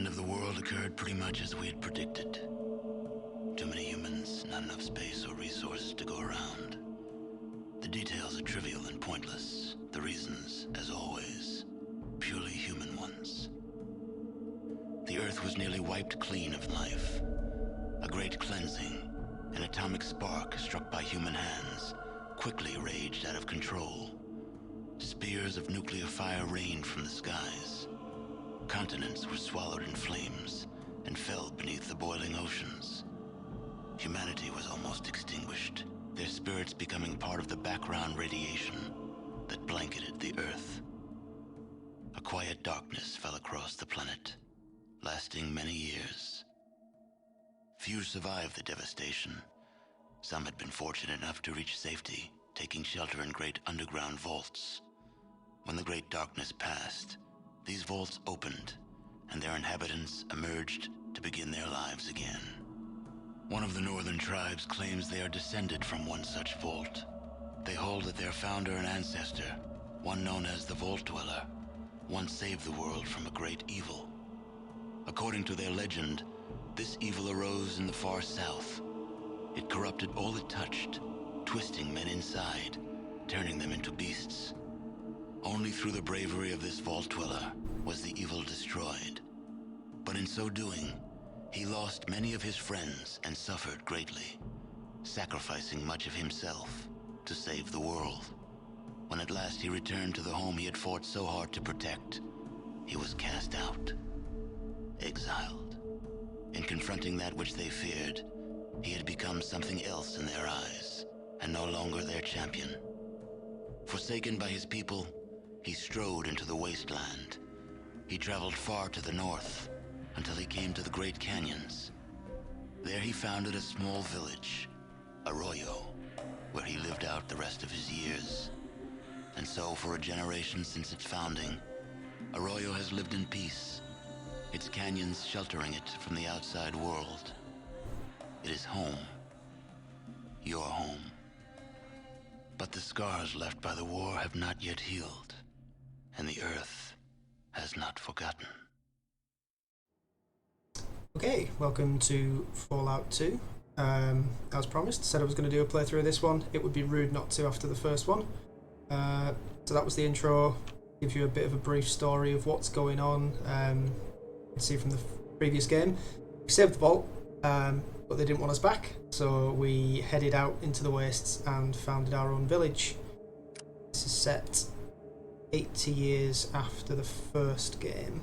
end of the world occurred pretty much as we had predicted. Too many humans, not enough space or resources to go around. The details are trivial and pointless. The reasons, as always, purely human ones. The Earth was nearly wiped clean of life. A great cleansing, an atomic spark struck by human hands, quickly raged out of control. Spears of nuclear fire rained from the skies. Continents were swallowed in flames and fell beneath the boiling oceans. Humanity was almost extinguished, their spirits becoming part of the background radiation that blanketed the Earth. A quiet darkness fell across the planet, lasting many years. Few survived the devastation. Some had been fortunate enough to reach safety, taking shelter in great underground vaults. When the great darkness passed, these vaults opened, and their inhabitants emerged to begin their lives again. One of the northern tribes claims they are descended from one such vault. They hold that their founder and ancestor, one known as the Vault Dweller, once saved the world from a great evil. According to their legend, this evil arose in the far south. It corrupted all it touched, twisting men inside, turning them into beasts. Only through the bravery of this Vault Dweller was the evil destroyed. But in so doing, he lost many of his friends and suffered greatly, sacrificing much of himself to save the world. When at last he returned to the home he had fought so hard to protect, he was cast out, exiled. In confronting that which they feared, he had become something else in their eyes, and no longer their champion. Forsaken by his people, he strode into the Wasteland. He traveled far to the north, until he came to the Great Canyons. There he founded a small village, Arroyo, where he lived out the rest of his years. And so, for a generation since its founding, Arroyo has lived in peace, its canyons sheltering it from the outside world. It is home. Your home. But the scars left by the war have not yet healed, and the Earth has not forgotten. Okay, welcome to Fallout 2. As promised, said I was going to do a playthrough of this one. It would be rude not to after the first one. So that was the intro. Gives you a bit of a brief story of what's going on. You can see from the previous game, we saved the vault, but they didn't want us back, so we headed out into the wastes and founded our own village. This is set 80 years after the first game.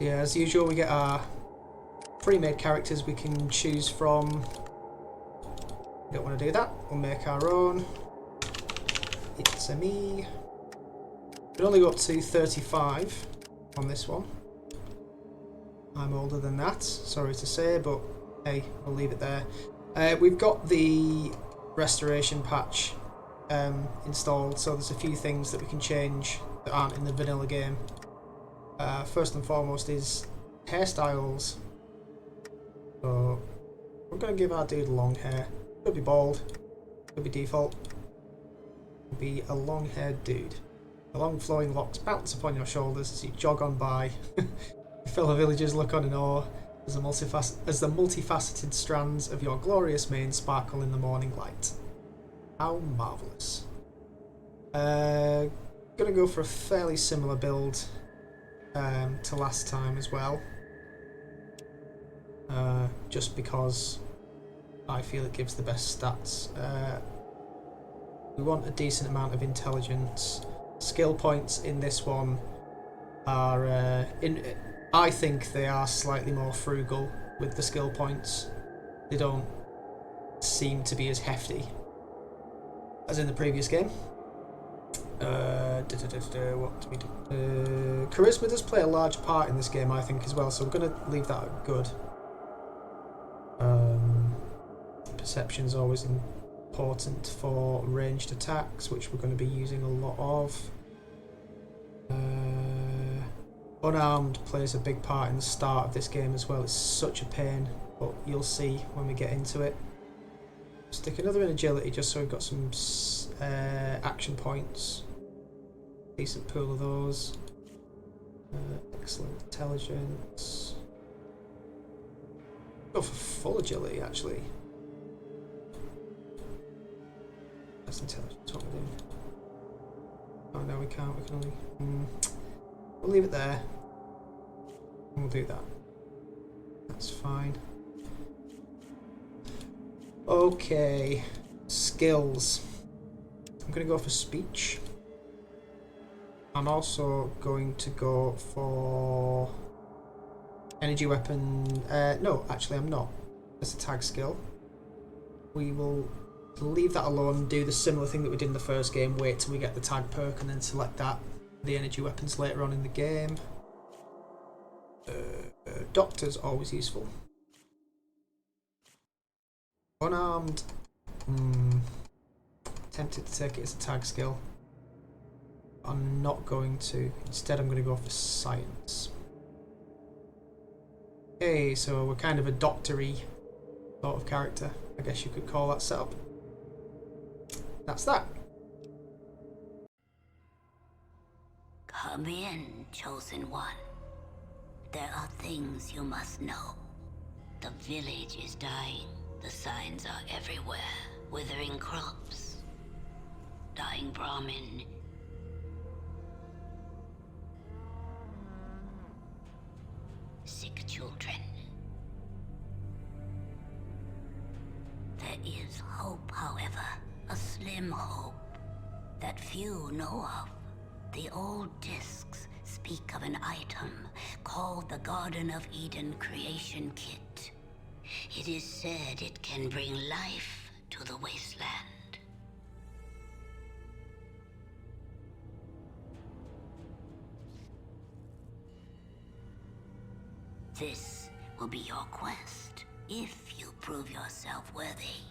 Yeah, as usual, we get our pre-made characters we can choose from. We don't want to do that. We'll make our own. It's a me. We can only go up to 35 on this one. I'm older than that, sorry to say, but hey, we'll leave it there. We've got the restoration patch installed, so there's a few things that we can change that aren't in the vanilla game. First and foremost is hairstyles. So we're going to give our dude long hair. Could be bald, could be default. Could be a long-haired dude. The long flowing locks bounce upon your shoulders as you jog on by. Your fellow villagers look on in awe as the multifaceted strands of your glorious mane sparkle in the morning light. How marvellous. Gonna go for a fairly similar build to last time as well, just because I feel it gives the best stats. We want a decent amount of intelligence. Skill points in this one are, I think they are slightly more frugal with the skill points. They don't seem to be as hefty as in the previous game. What do we do? Charisma does play a large part in this game, I think, as well, so I'm going to leave that at good. Perception's always important for ranged attacks, which we're going to be using a lot of. Unarmed plays a big part in the start of this game as well. It's such a pain, but you'll see when we get into it. Stick another in agility just so we've got some action points. Decent pool of those. Excellent intelligence. Go for full agility, actually. That's intelligence. What we're doing. Oh no, we can't. We can only. We'll leave it there. And we'll do that. That's fine. Okay. Skills. I'm going to go for speech. I'm also going to go for energy weapon. No, actually, I'm not. That's a tag skill. We will leave that alone. Do the similar thing that we did in the first game. Wait till we get the tag perk and then select that. The energy weapons later on in the game. Doctor's always useful. Unarmed. Tempted to take it as a tag skill. I'm not going to. Instead, I'm going to go for science. Okay, so we're kind of a doctor-y sort of character. I guess you could call that setup. That's that. Come in, Chosen One. There are things you must know. The village is dying. The signs are everywhere. Withering crops. Dying Brahmin. Sick children. There is hope, however. A slim hope that few know of. The old discs speak of an item called the Garden of Eden Creation Kit. It is said it can bring life to the Wasteland. This will be your quest, if you prove yourself worthy.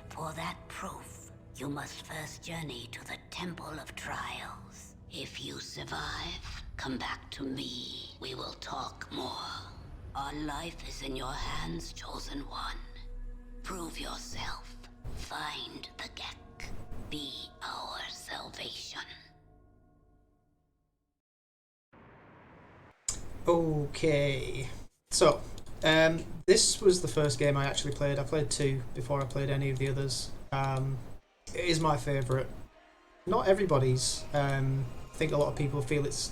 For that proof, you must first journey to the Temple of Trials. If you survive, come back to me. We will talk more. Our life is in your hands, Chosen One. Prove yourself. Find the Gek. Be our salvation. Okay. So, this was the first game I actually played. I played 2 before I played any of the others. It is my favourite. Not everybody's. I think a lot of people feel it's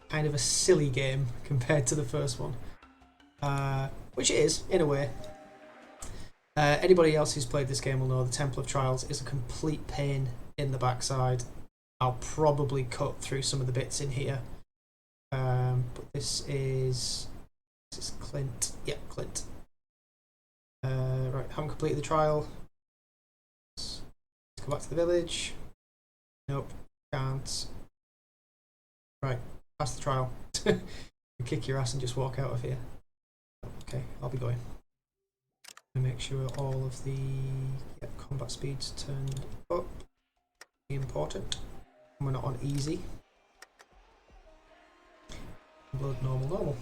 kind of a silly game compared to the first one. Which it is, in a way. Anybody else who's played this game will know the Temple of Trials is a complete pain in the backside. I'll probably cut through some of the bits in here. But this is Clint. Yeah, Clint. Right, haven't completed the trial. Let's go back to the village. Nope, can't. Right, pass the trial. Kick your ass and just walk out of here. Okay, I'll be going. Make sure all of the combat speeds turned up. Important. We're not on easy. Blood, normal.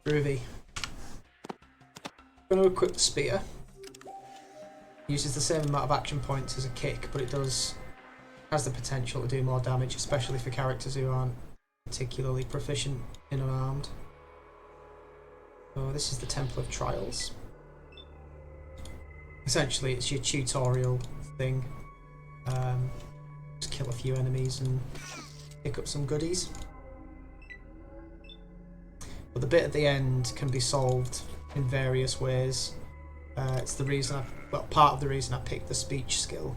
Groovy. I'm going to equip the spear. Uses the same amount of action points as a kick, but it has the potential to do more damage, especially for characters who aren't particularly proficient in unarmed. So this is the Temple of Trials. Essentially, it's your tutorial thing. Just kill a few enemies and pick up some goodies. But the bit at the end can be solved in various ways. It's the reason part of the reason I picked the speech skill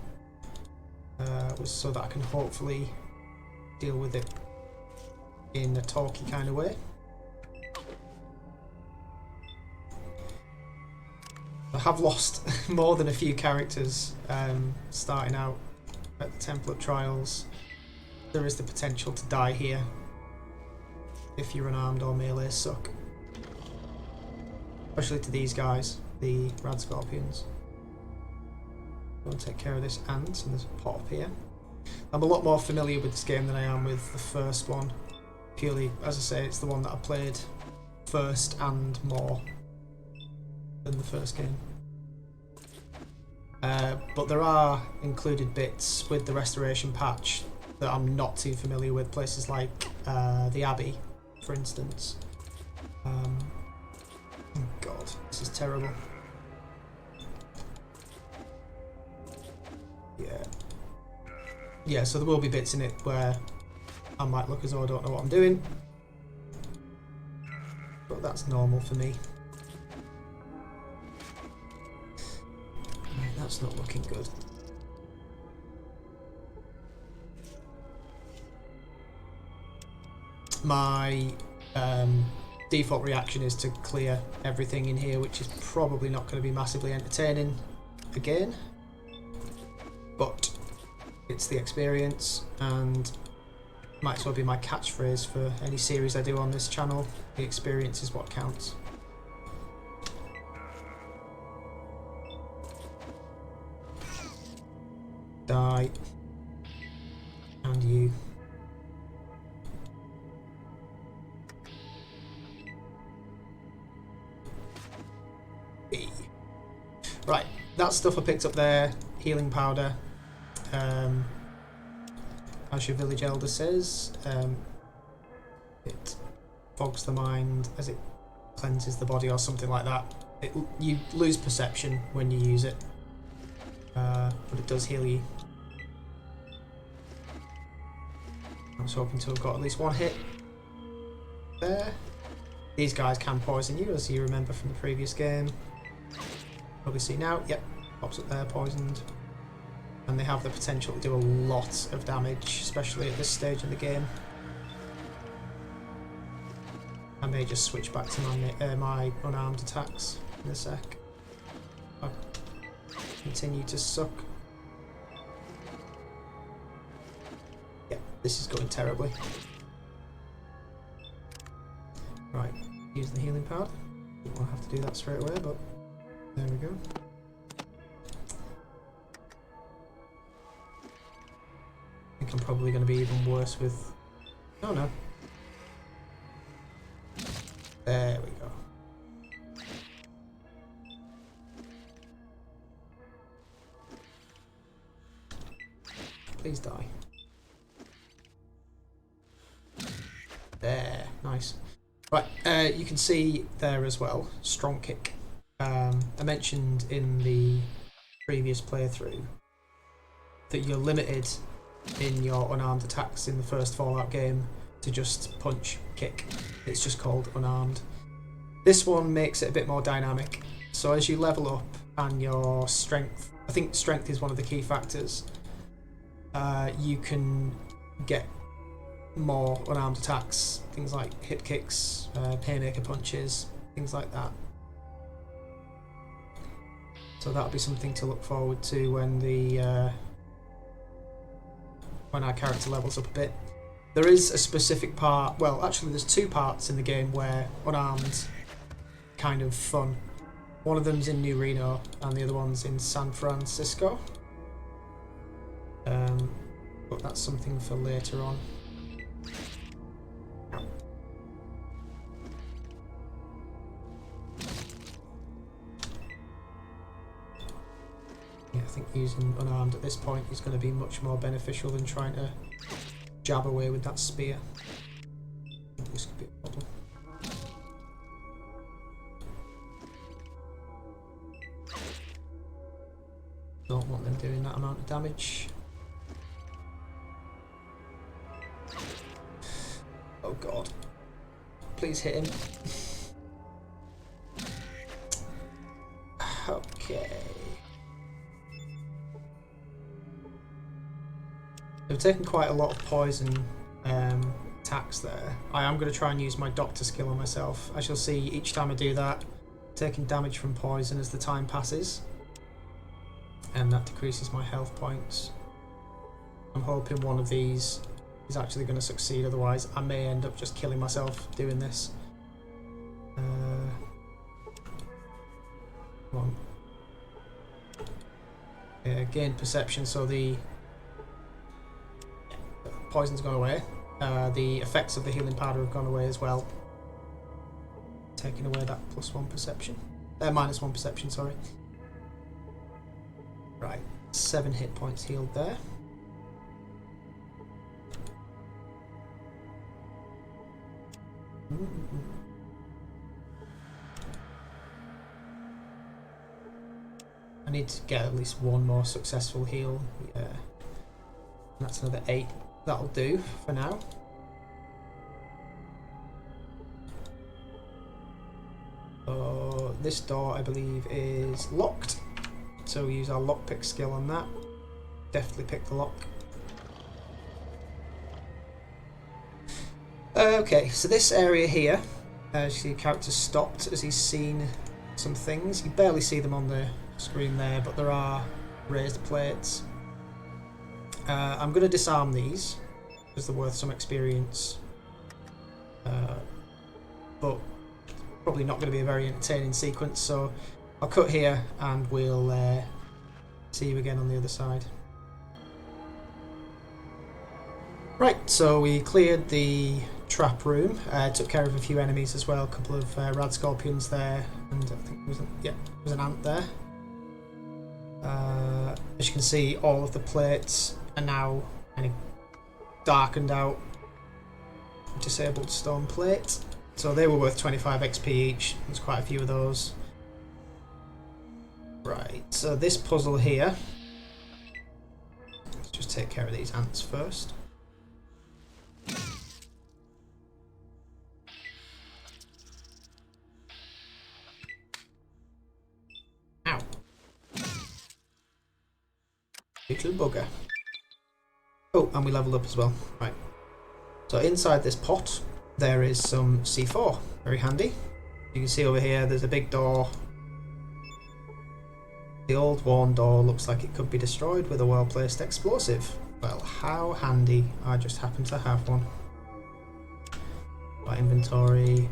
was so that I can hopefully deal with it in a talky kind of way. I have lost more than a few characters starting out at the Temple of Trials. There is the potential to die here if you're unarmed or melee suck. Especially to these guys, the rad scorpions. Go and take care of this ant, and there's a pot up here. I'm a lot more familiar with this game than I am with the first one. Purely, as I say, it's the one that I played first and more than the first game. But there are included bits with the restoration patch that I'm not too familiar with. Places like the Abbey, for instance. Oh God, this is terrible. Yeah, so there will be bits in it where I might look as though I don't know what I'm doing. But that's normal for me. Right, that's not looking good. My default reaction is to clear everything in here, which is probably not going to be massively entertaining again. But it's the experience, and might as well be my catchphrase for any series I do on this channel. The experience is what counts. Die. And you. Right, that stuff I picked up there, healing powder. As your village elder says, it fogs the mind as it cleanses the body or something like that. You lose perception when you use it, but it does heal you. I was hoping to have got at least one hit there. These guys can poison you, as you remember from the previous game. Probably see now, yep, pops up there, poisoned. And they have the potential to do a lot of damage, especially at this stage in the game. I may just switch back to my unarmed attacks in a sec. I'll continue to suck. Yeah, this is going terribly. Right, use the healing powder. Don't want to have to do that straight away, but there we go. I think I'm probably going to be even worse with... Oh no. There we go. Please die. There, nice. Right, you can see there as well, strong kick. I mentioned in the previous playthrough that you're limited in your unarmed attacks in the first Fallout game to just punch, kick. It's just called unarmed. This one makes it a bit more dynamic. So as you level up and your strength, I think strength is one of the key factors, you can get more unarmed attacks, things like hip kicks, haymaker punches, things like that. So that'll be something to look forward to when the when our character levels up a bit. There is a specific part, well actually there's two parts in the game where unarmed kind of fun. One of them's in New Reno and the other one's in San Francisco. But that's something for later on. Yeah, I think using unarmed at this point is going to be much more beneficial than trying to jab away with that spear. I think this could be a problem. Don't want them doing that amount of damage. Oh god. Please hit him. Okay. They've taken quite a lot of poison attacks there. I am going to try and use my doctor skill on myself. As you'll see, each time I do that, taking damage from poison as the time passes. And that decreases my health points. I'm hoping one of these is actually going to succeed, otherwise I may end up just killing myself doing this. Come on. Yeah, gain perception, so the poison's gone away. The effects of the healing powder have gone away as well. Taking away that +1 perception. -1 perception, sorry. Right, 7 hit points healed there. I need to get at least one more successful heal. Yeah. That's another 8. That'll do for now. This door, I believe, is locked. So we use our lockpick skill on that. Definitely pick the lock. Okay, so this area here, as you see, the character's stopped as he's seen some things. You barely see them on the screen there, but there are raised plates. I'm going to disarm these because they're worth some experience, but probably not going to be a very entertaining sequence, so I'll cut here and we'll see you again on the other side. Right, so we cleared the trap room, took care of a few enemies as well, a couple of rad scorpions there, and I think there was an ant there. As you can see, all of the plates are now kind of darkened out. Disabled stone plate. So they were worth 25 XP each. There's quite a few of those. Right, so this puzzle here. Let's just take care of these ants first. Ow. Little bugger. Oh, and we leveled up as well. Right. So inside this pot, there is some C4. Very handy. You can see over here, there's a big door. The old worn door looks like it could be destroyed with a well-placed explosive. Well, how handy. I just happen to have one. Right, inventory.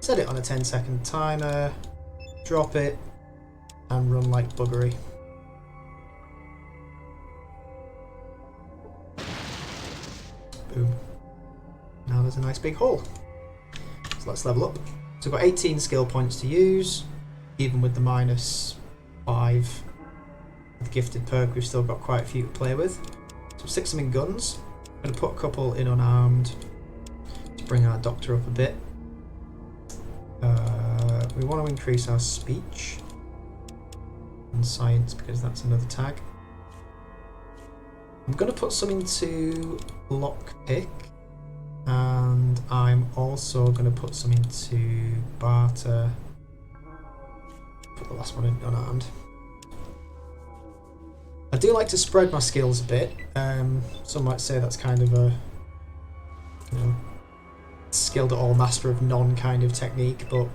Set it on a 10-second timer. Drop it. And run like buggery. Boom. Now there's a nice big hole. So let's level up. So we've got 18 skill points to use, even with the -5. With the gifted perk, we've still got quite a few to play with. So we'll stick some in guns. I'm going to put a couple in unarmed to bring our doctor up a bit. We want to increase our speech and science because that's another tag. I'm going to put some into lockpick. And I'm also going to put some into barter. Put the last one in unarmed. I do like to spread my skills a bit. Some might say that's kind of a, you know, skilled at all master of none kind of technique, but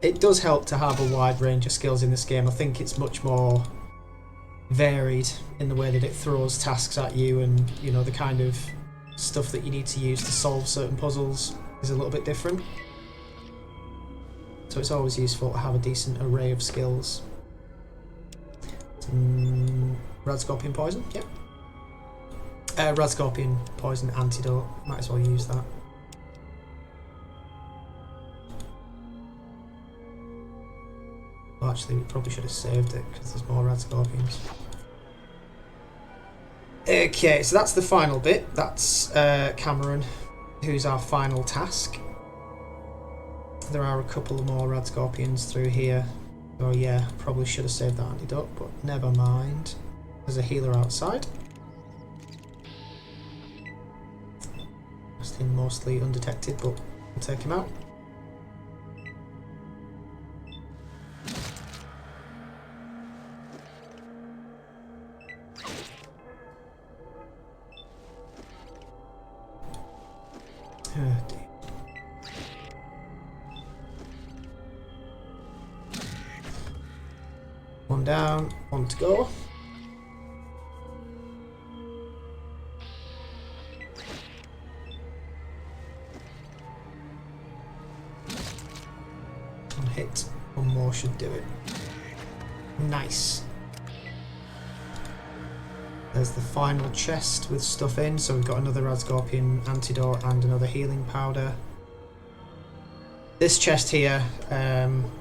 it does help to have a wide range of skills in this game. I think it's much more varied in the way that it throws tasks at you, and you know, the kind of stuff that you need to use to solve certain puzzles is a little bit different. So it's always useful to have a decent array of skills. Rad scorpion poison, yep. Rad scorpion poison antidote, might as well use that. Well, actually, we probably should have saved it because there's more rad scorpions. Okay, so that's the final bit. That's Cameron, who's our final task. There are a couple more rad scorpions through here. Oh yeah, probably should have saved that antidote, but never mind. There's a healer outside. Still mostly undetected, but we'll take him out. Oh dear. One down, one to go. One hit, one more should do it. Nice. There's the final chest with stuff in, so we've got another Rad Scorpion antidote and another healing powder. This chest here,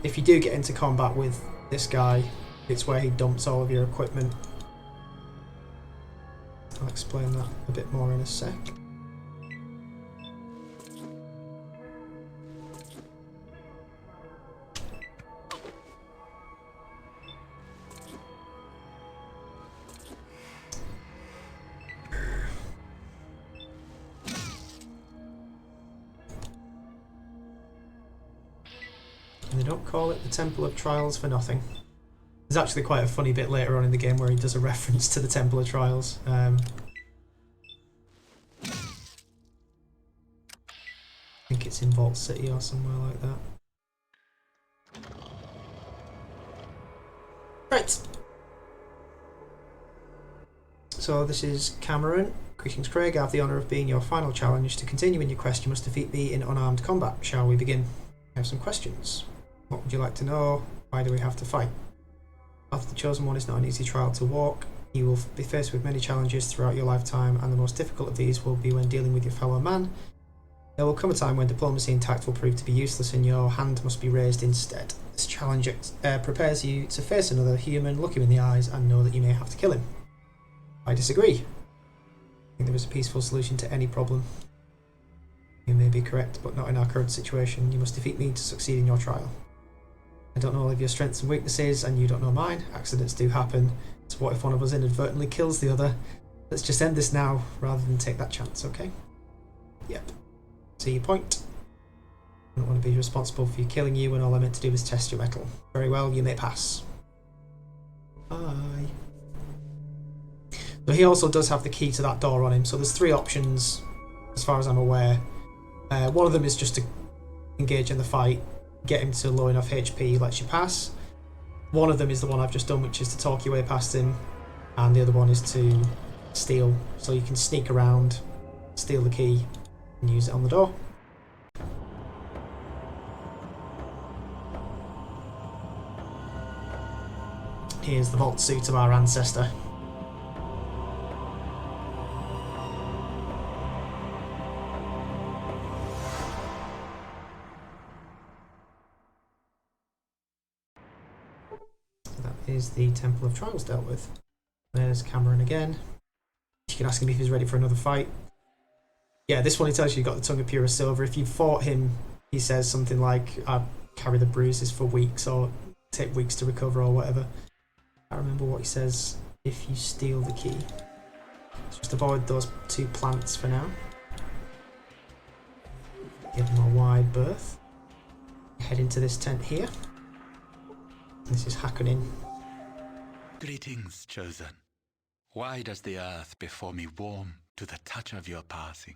if you do get into combat with this guy, it's where he dumps all of your equipment. I'll explain that a bit more in a sec. don't call it the Temple of Trials for nothing. There's actually quite a funny bit later on in the game where he does a reference to the Temple of Trials. I think it's in Vault City or somewhere like that. Right. So this is Cameron. Greetings, Craig. I have the honour of being your final challenge. To continue in your quest, you must defeat me in unarmed combat. Shall we begin? I have some questions. What would you like to know? Why do we have to fight? Path of the Chosen One is not an easy trial to walk. You will be faced with many challenges throughout your lifetime, and the most difficult of these will be when dealing with your fellow man. There will come a time when diplomacy and tact will prove to be useless, and your hand must be raised instead. This challenge prepares you to face another human, look him in the eyes, and know that you may have to kill him. I disagree. I think there is a peaceful solution to any problem. You may be correct, but not in our current situation. You must defeat me to succeed in your trial. I don't know all of your strengths and weaknesses, and you don't know mine. Accidents do happen. So what if one of us inadvertently kills the other? Let's just end this now, rather than take that chance, okay? Yep. See your point. I don't want to be responsible for you killing you when all I meant to do was test your mettle. Very well, you may pass. Bye. So he also does have the key to that door on him, so there's 3 options, as far as I'm aware. One of them is just to engage in the fight, get him to low enough HP, lets you pass. One of them is the one I've just done, which is to talk your way past him, and the other one is to steal. So you can sneak around, steal the key, and use it on the door. Here's the vault suit of our ancestor. Is the Temple of Trials dealt with. There's Cameron again. You can ask him if he's ready for another fight. Yeah, this one he tells you you've got the tongue of purest silver. If you fought him, he says something like, I carry the bruises for weeks, or take weeks to recover, or whatever. I remember what he says if you steal the key. Just avoid those 2 plants for now. Give them a wide berth. Head into this tent here. This is Hakunin. Greetings, Chosen. Why does the earth before me warm to the touch of your passing?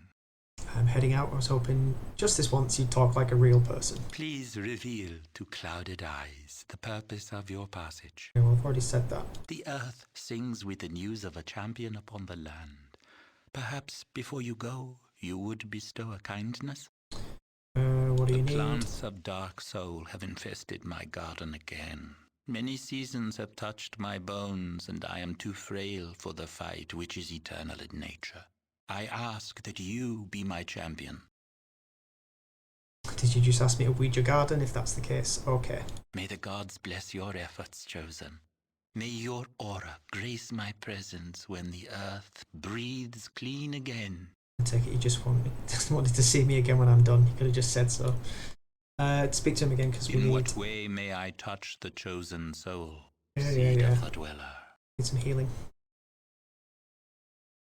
I'm heading out. I was hoping just this once you'd talk like a real person. Please reveal to clouded eyes the purpose of your passage. Okay, well, I've already said that. The earth sings with the news of a champion upon the land. Perhaps before you go, you would bestow a kindness? What do you need? The plants of dark soul have infested my garden again. Many seasons have touched my bones, and I am too frail for the fight which is eternal in nature. I ask that you be my champion. Did you just ask me to weed your garden? If that's the case, okay. May the gods bless your efforts, Chosen. May your aura grace my presence when the earth breathes clean again. I take it you just wanted to see me again when I'm done. You could have just said so. Speak to him again because we need... In what way may I touch the chosen soul, Yeah. of the dweller? Need some healing.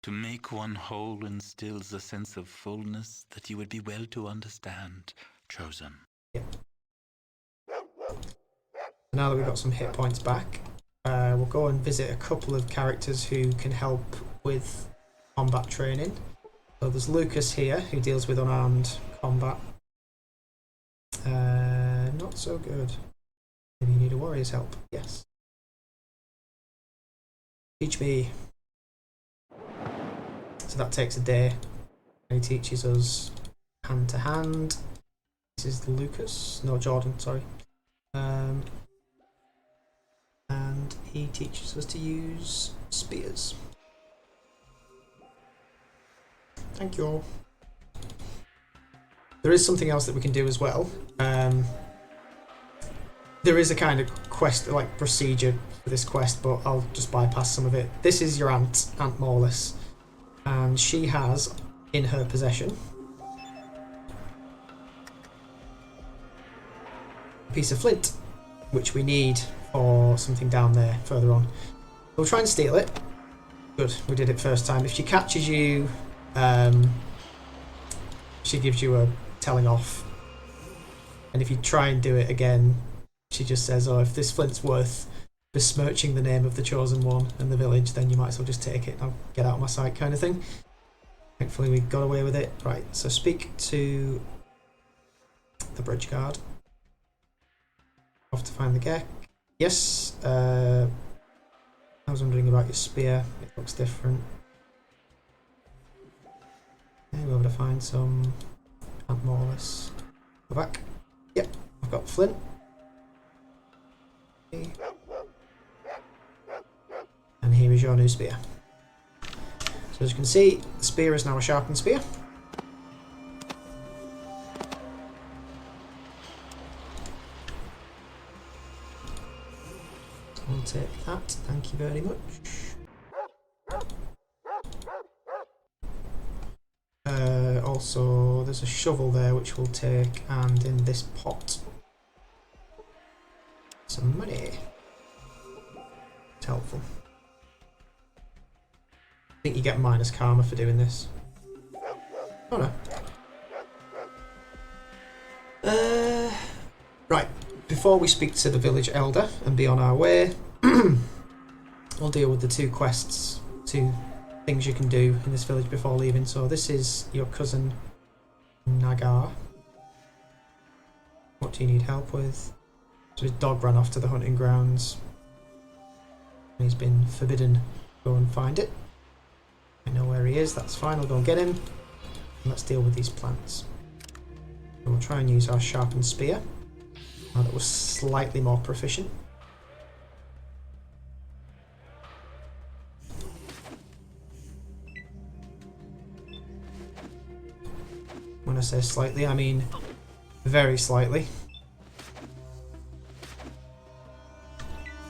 To make one whole instills a sense of fullness that you would be well to understand, Chosen. Yeah. Now that we've got some hit points back, we'll go and visit a couple of characters who can help with combat training. So there's Lucas here, who deals with unarmed combat. Not so good. Maybe you need a warrior's help. Yes. Teach me. So that takes a day. And he teaches us hand to hand. This is Lucas. No, Jordan, sorry. And he teaches us to use spears. Thank you. There is something else that we can do as well. There is a kind of quest, like procedure for this quest, but I'll just bypass some of it. This is your Aunt Morlis, and she has in her possession a piece of flint, which we need for something down there further on. We'll try and steal it. Good, we did it first time. If she catches you, she gives you a telling off. And if you try and do it again, she just says, oh, if this flint's worth besmirching the name of the Chosen One and the village, then you might as well just take it. I'll get out of my sight kind of thing. Thankfully we got away with it. Right, so speak to the bridge guard. Off to find the Gek. Yes, I was wondering about your spear. It looks different. Okay, we're able to find some Ant Morlus. Go back. Yep, I've got flint. Okay. And here is your new spear. So as you can see, the spear is now a sharpened spear. I'll take that, thank you very much. Also, there's a shovel there which we'll take, and in this pot, some money. It's helpful. I think you get minus karma for doing this. Oh no. Right, before we speak to the village elder and be on our way, we'll deal with the two quests, two things you can do in this village before leaving. So this is your cousin Nagar. What do you need help with? So his dog ran off to the hunting grounds. He's been forbidden to go and find it. I know where he is, that's fine, I'll go and get him. And let's deal with these plants. So we'll try and use our sharpened spear. Now that we're slightly more proficient. When I say slightly, I mean very slightly.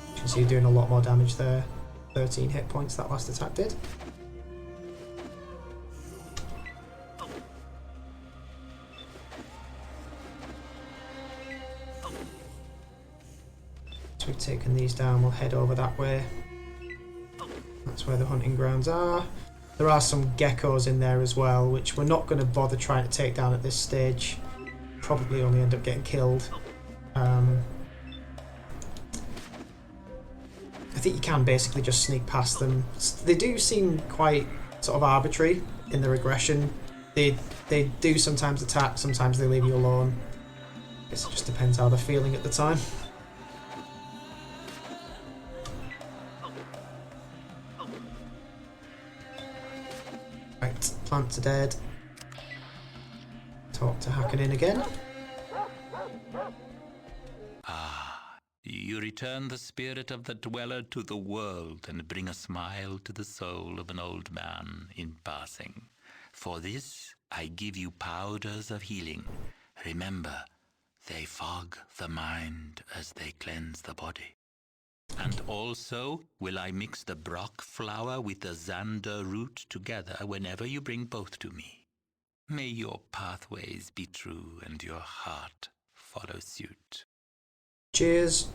You can see you're doing a lot more damage there. 13 hit points that last attack did. So we've taken these down, we'll head over that way. That's where the hunting grounds are. There are some geckos in there as well, which we're not going to bother trying to take down at this stage. Probably only end up getting killed. I think you can basically just sneak past them. They do seem quite sort of arbitrary in their aggression. They do sometimes attack, sometimes they leave you alone. I guess it just depends how they're feeling at the time. Right, plants are dead. Talk to Hackenin again. You return the spirit of the dweller to the world and bring a smile to the soul of an old man in passing. For this, I give you powders of healing. Remember, they fog the mind as they cleanse the body. And also will I mix the Brock flower with the Xander root together whenever you bring both to me. May your pathways be true and your heart follow suit. Cheers.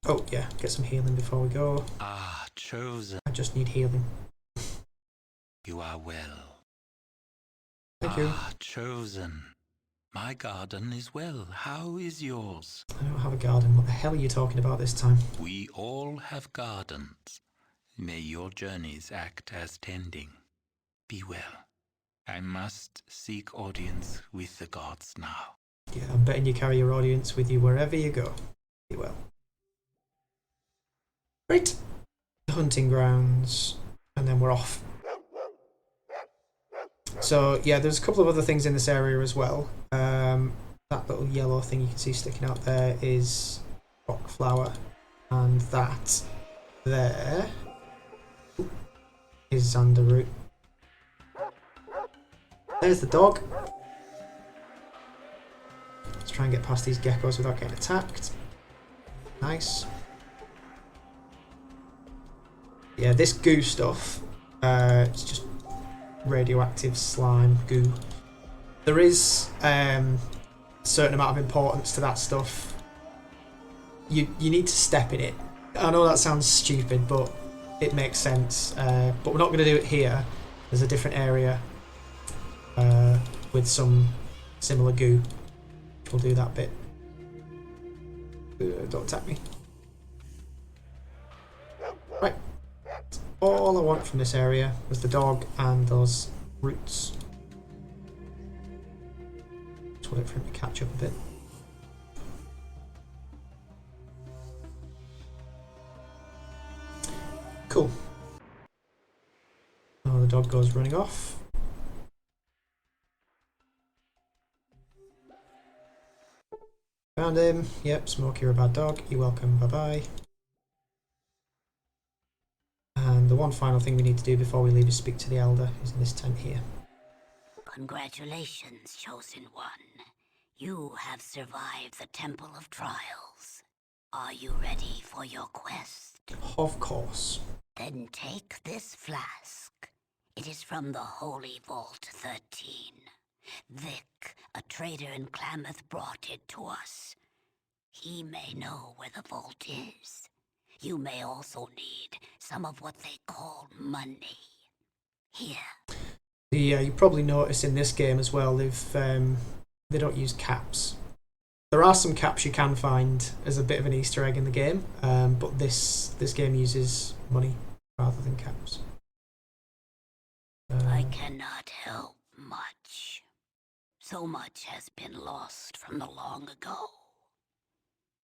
Oh yeah, get some healing before we go. Ah, chosen. I just need healing. You are well. Thank you. Ah, chosen. My garden is well. How is yours? I don't have a garden. What the hell are you talking about this time? We all have gardens. May your journeys act as tending. Be well. I must seek audience with the gods now. Yeah, I'm betting you carry your audience with you wherever you go. Be well. Right. Hunting grounds. And then we're off. So, yeah, there's a couple of other things in this area as well. That little yellow thing you can see sticking out there is rock flower. And that there is Xander root. There's the dog. Let's try and get past these geckos without getting attacked. Nice. Yeah, this goo stuff, it's just radioactive slime goo. There is a certain amount of importance to that stuff. You need to step in it. I know that sounds stupid, but it makes sense. But we're not going to do it here. There's a different area with some similar goo. We'll do that bit. Don't attack me. Right. All I want from this area was the dog and those roots. Just wait for him to catch up a bit. Cool. Oh, the dog goes running off. Found him. Yep, Smoke, you're a bad dog. You're welcome. Bye-bye. And the one final thing we need to do before we leave is speak to the Elder, who's in this tent here. Congratulations, Chosen One. You have survived the Temple of Trials. Are you ready for your quest? Of course. Then take this flask. It is from the Holy Vault 13. Vic, a trader in Klamath, brought it to us. He may know where the vault is. You may also need some of what they call money. Here. You probably notice in this game as well, they don't use caps. There are some caps you can find as a bit of an Easter egg in the game, but this game uses money rather than caps. I cannot help much. So much has been lost from the long ago.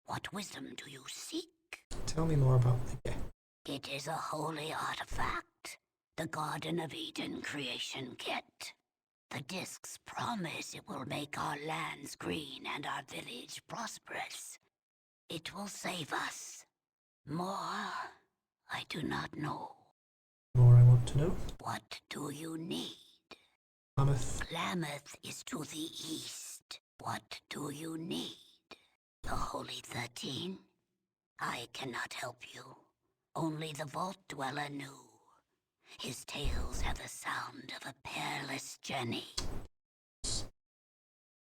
What wisdom do you seek? Tell me more about the game. It is a holy artifact, the Garden of Eden creation kit. The discs promise it will make our lands green and our village prosperous. It will save us. More, I do not know. More I want to know. What do you need? Klamath. Klamath is to the east. What do you need? The Holy 13? I cannot help you. Only the Vault Dweller knew. His tales have the sound of a perilous journey.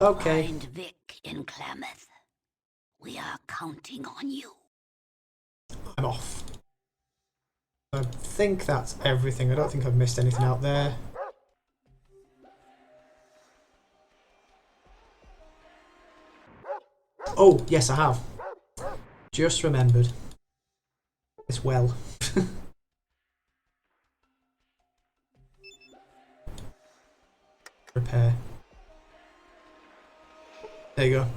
Okay. Find Vic in Klamath. We are counting on you. I'm off. I think that's everything. I don't think I've missed anything out there. Oh, yes I have. Just remembered. This well. Repair. There you go.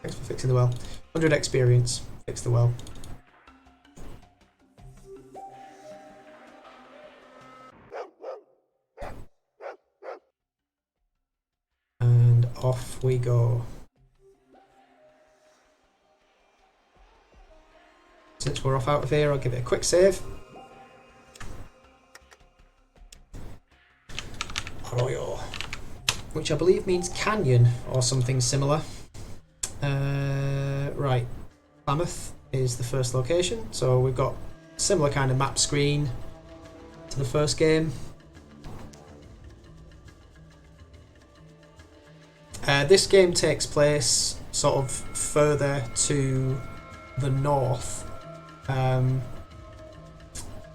Thanks for fixing the well. 100 experience. Fix the well. And off we go. Since we're off out of here, I'll give it a quick save. Arroyo. Which I believe means canyon or something similar. Right. Klamath is the first location, so we've got similar kind of map screen to the first game. This game takes place sort of further to the north,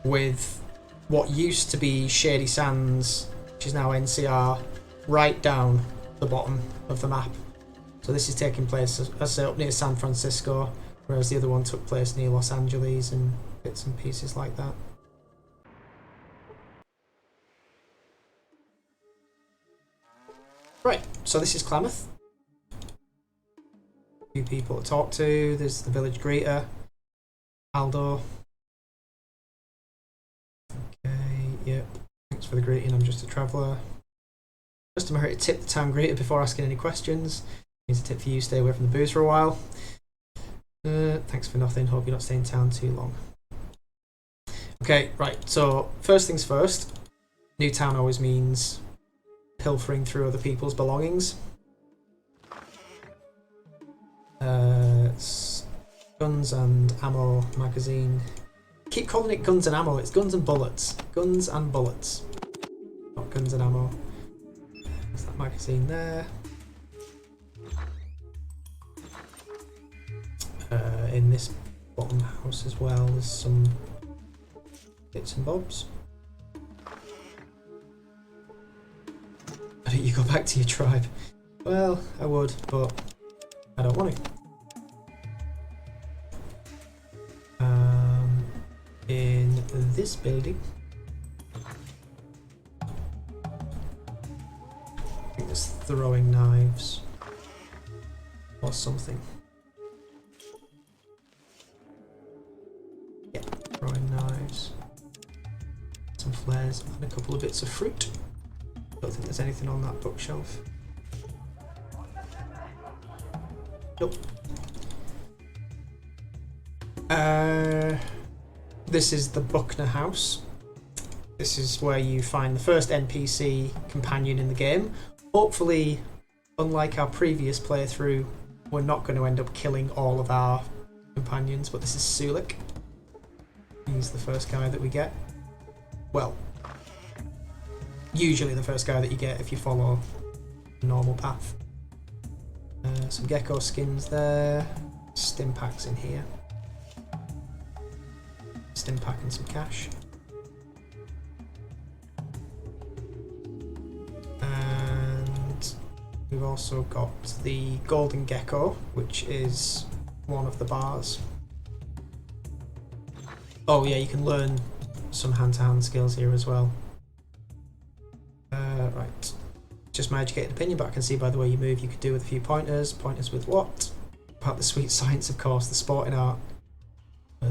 with what used to be Shady Sands, which is now NCR, right down the bottom of the map. So this is taking place, as I say, up near San Francisco, whereas the other one took place near Los Angeles and bits and pieces like that. Right, so this is Klamath. A few people to talk to. There's the village greeter, Aldo. Okay, yep. Thanks for the greeting, I'm just a traveller. Customary to tip the town greeter before asking any questions. Here's a tip for you, stay away from the booze for a while. Thanks for nothing, hope you're not staying in town too long. Okay, right, so first things first. New town always means pilfering through other people's belongings. It's guns and ammo magazine. Keep calling it guns and ammo, it's guns and bullets. Guns and bullets. Not guns and ammo. There's that magazine there. In this bottom house as well, there's some bits and bobs. Why don't you go back to your tribe? Well, I would, but I don't want to. In this building, I think there's throwing knives or something. Yeah, throwing knives, some flares, and a couple of bits of fruit. Don't think there's anything on that bookshelf. Nope. This is the Buckner house. This is where you find the first NPC companion in the game. Hopefully, unlike our previous playthrough, we're not going to end up killing all of our companions, but this is Sulik. He's the first guy that we get. Well, usually the first guy that you get if you follow the normal path. Some gecko skins there. Stim packs in here. Stim pack and some cash. And we've also got the golden gecko, which is one of the bars. Oh yeah, you can learn some hand-to-hand skills here as well. Right. Just my educated opinion, but I can see by the way you move you could do with a few pointers. Pointers with what? About the sweet science, of course, the sporting art.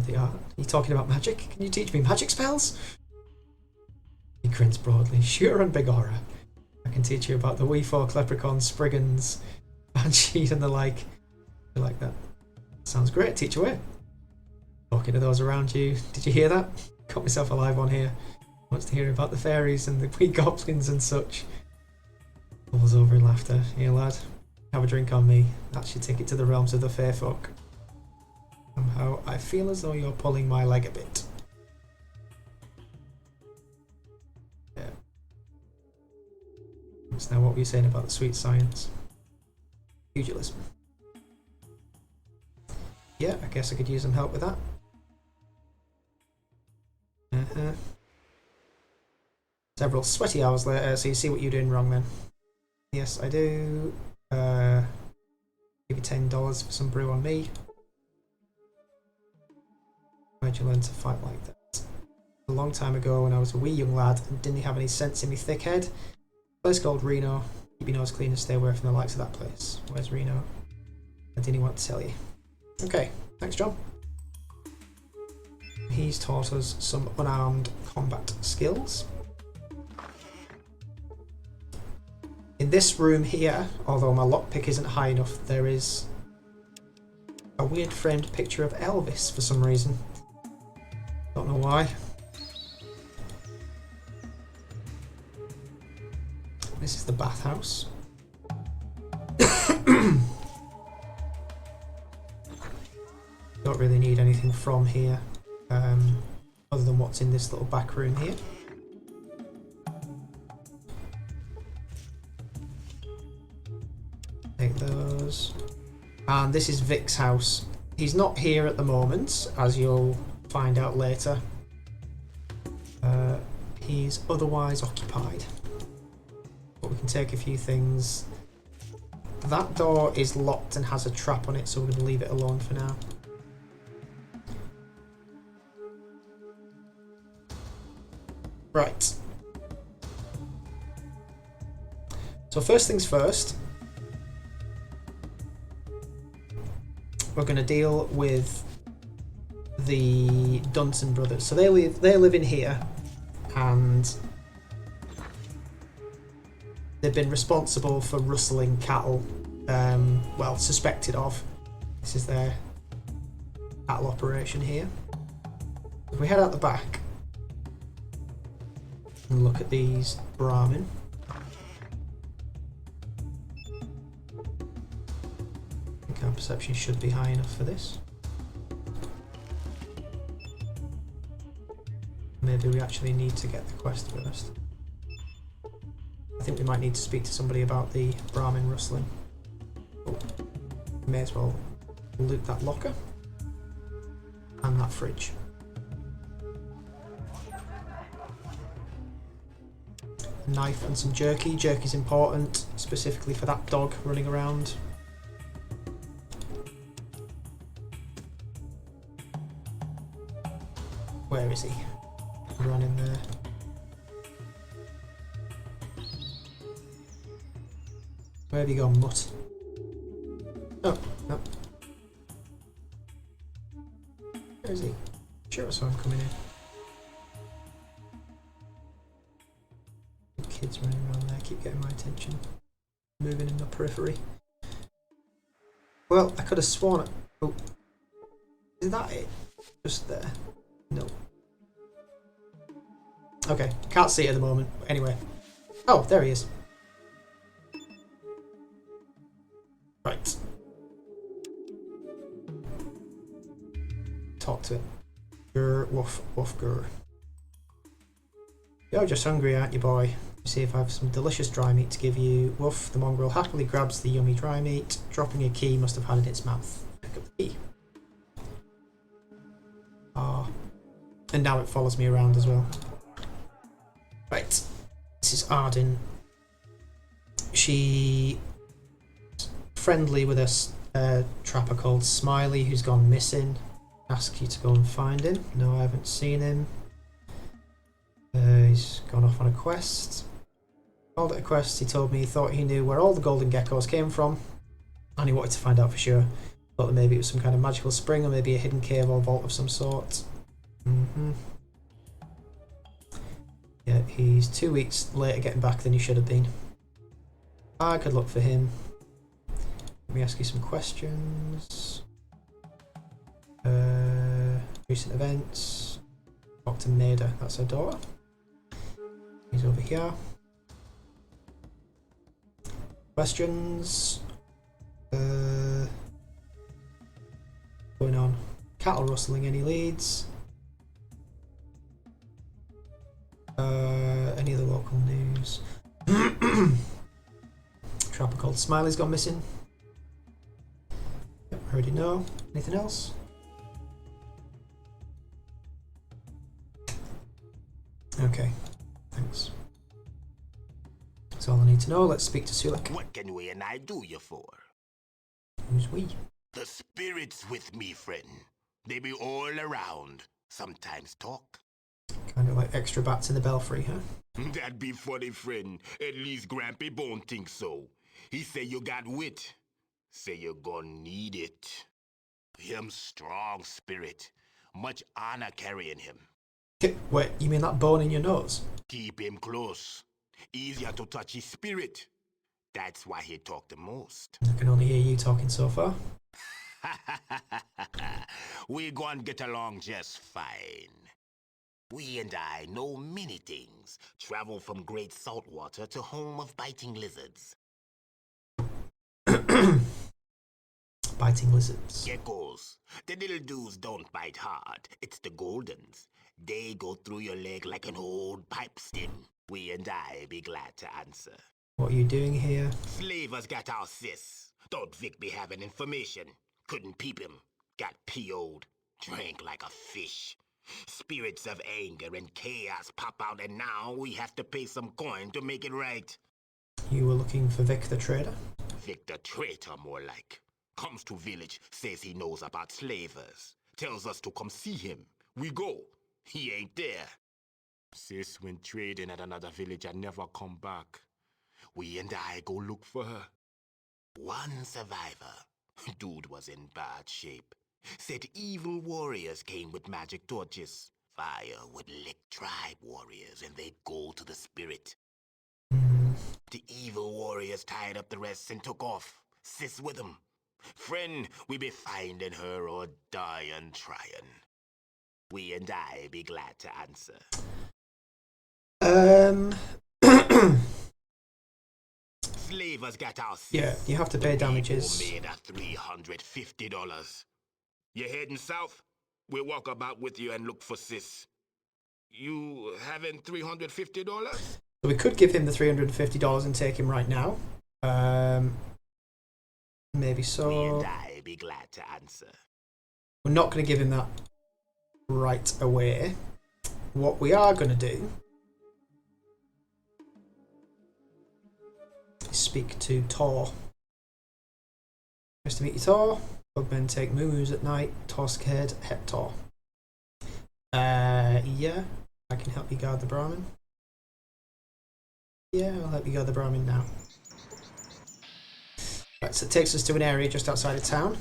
The art. Are you talking about magic? Can you teach me magic spells? He grins broadly. Sure and big aura. I can teach you about the wee folk, leprechauns, spriggans, banshees and the like. You like that? Sounds great, teach away. Talking to those around you. Did you hear that? Got myself alive on here. Wants to hear about the fairies and the wee goblins and such. Falls over in laughter. Here lad, have a drink on me. That's your ticket to the realms of the fair folk. Somehow I feel as though you're pulling my leg a bit. Yeah. So now what were you saying about the sweet science? Pugilism. Yeah, I guess I could use some help with that. Several sweaty hours later, so you see what you're doing wrong then. Yes, I do. Give you $10 for some brew on me. Where'd you learn to fight like that? A long time ago when I was a wee young lad and didn't have any sense in me thick head. A place called Reno. Keep your nose clean and stay away from the likes of that place. Where's Reno? I didn't want to tell you. Okay, thanks John. He's taught us some unarmed combat skills. In this room here, although my lockpick isn't high enough, there is a weird framed picture of Elvis for some reason. Don't know why. This is the bathhouse. Don't really need anything from here, other than what's in this little back room here. Take those. And this is Vic's house. He's not here at the moment, as you'll find out later. He's otherwise occupied. But we can take a few things. That door is locked and has a trap on it, so we're going to leave it alone for now. Right. So first things first, we're going to deal with the Dunson brothers. So they live in here, and they've been responsible for rustling cattle. Well, suspected of. This is their cattle operation here. If we head out the back and look at these Brahmin. I think our perception should be high enough for this. Maybe we actually need to get the quest first. I think we might need to speak to somebody about the Brahmin rustling. Oh, may as well loot that locker and that fridge. knife and some jerky. Jerky's important, specifically for that dog running around. Where is he? Run in there. Where have you gone, mutt? Oh, no. Where is he? Sure, I saw him coming in. Kids running around there keep getting my attention. Moving in the periphery. Well, I could have sworn it. Oh. Is that it? Just there? No. Okay, can't see it at the moment. Anyway. Oh, there he is. Right. Talk to it. Grr, woof, woof, grr. You're just hungry, aren't you, boy? You see if I have some delicious dry meat to give you. Woof, the mongrel happily grabs the yummy dry meat, dropping a key must have had in its mouth. Pick up the key. Ah. And now it follows me around as well. Right. This is Arden. She... friendly with a trapper called Smiley who's gone missing. Ask you to go and find him. No, I haven't seen him. He's gone off on a quest. Called it a quest. He told me he thought he knew where all the golden geckos came from, and he wanted to find out for sure. Thought that maybe it was some kind of magical spring, or maybe a hidden cave or vault of some sort. Yeah, he's 2 weeks later getting back than he should have been. I could look for him. Let me ask you some questions. Recent events. Talk to Maida, that's her daughter. He's over here. Questions. Going on. Cattle rustling, any leads? Any other local news? Trapper called Smiley's gone missing. Yep, already know. Anything else? Okay, thanks. That's all I need to know. Let's speak to Sulek. What can we and I do you for? Who's we? The spirits with me, friend. They be all around. Sometimes talk. Kind of like extra bats in the belfry, huh? That'd be funny, friend. At least Grampy Bone thinks so. He say you got wit. Say you're gonna need it. Him strong spirit. Much honor carrying him. Wait, you mean that bone in your nose? Keep him close. Easier to touch his spirit. That's why he talk the most. I can only hear you talking so far. We gonna get along just fine. We and I know many things. Travel from great saltwater to home of biting lizards. Biting lizards. Geckos. The little dudes don't bite hard. It's the goldens. They go through your leg like an old pipe stem. We and I be glad to answer. What are you doing here? Slavers got our sis. Thought Vic be having information. Couldn't peep him. Got PO'd. Drank like a fish. Spirits of anger and chaos pop out, and now we have to pay some coin to make it right. You were looking for Vic the trader? Vic the traitor, more like. Comes to village, says he knows about slavers. Tells us to come see him. We go. He ain't there. Sis went trading at another village and never come back. We and I go look for her. One survivor. Dude was in bad shape. Said evil warriors came with magic torches. Fire would lick tribe warriors and they'd go to the spirit. The evil warriors tied up the rest and took off. Sis with them. Friend, we be finding her or dying trying. We and I be glad to answer. Slavers got our sis. Yeah, you have to pay damages. Made a $350. You heading south? We'll walk about with you and look for sis. You having $350? So we could give him the $350 and take him right now. Maybe so. We and I be glad to answer. We're not going to give him that right away. What we are going to do speak to Tor. Nice to meet you, Tor. Bugmen take moo-moos at night. Tor scared. Het Tor. Yeah, I can help you guard the Brahmin. Yeah, I'll help you guard the Brahmin now. Right, so it takes us to an area just outside of town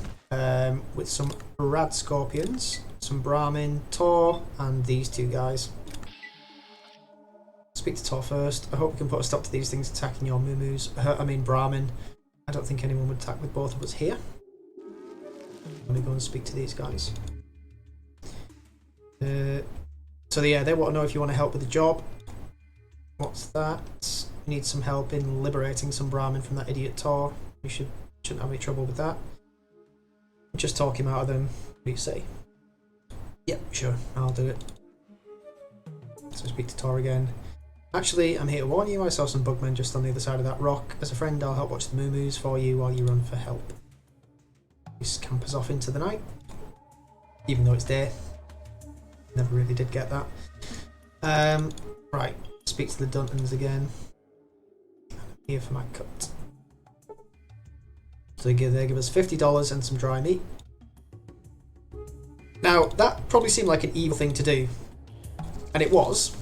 with some rad scorpions, some Brahmin, Tor, and these two guys. Speak to Tor first. I hope we can put a stop to these things attacking your moo-moos. I mean Brahmin. I don't think anyone would attack with both of us here. Let me go and speak to these guys. So yeah, they want to know if you want to help with the job. What's that? You need some help in liberating some Brahmin from that idiot Tor. We shouldn't have any trouble with that. Just talk him out of them. What do you say? Yep, sure, I'll do it. So speak to Tor again. Actually, I'm here to warn you, I saw some bugmen just on the other side of that rock. As a friend, I'll help watch the moo-moos for you while you run for help. He scampers off into the night. Even though it's day. Never really did get that. Right, speak to the Duntons again. Here for my cut. So they give us $50 and some dry meat. Now, that probably seemed like an evil thing to do. And it was.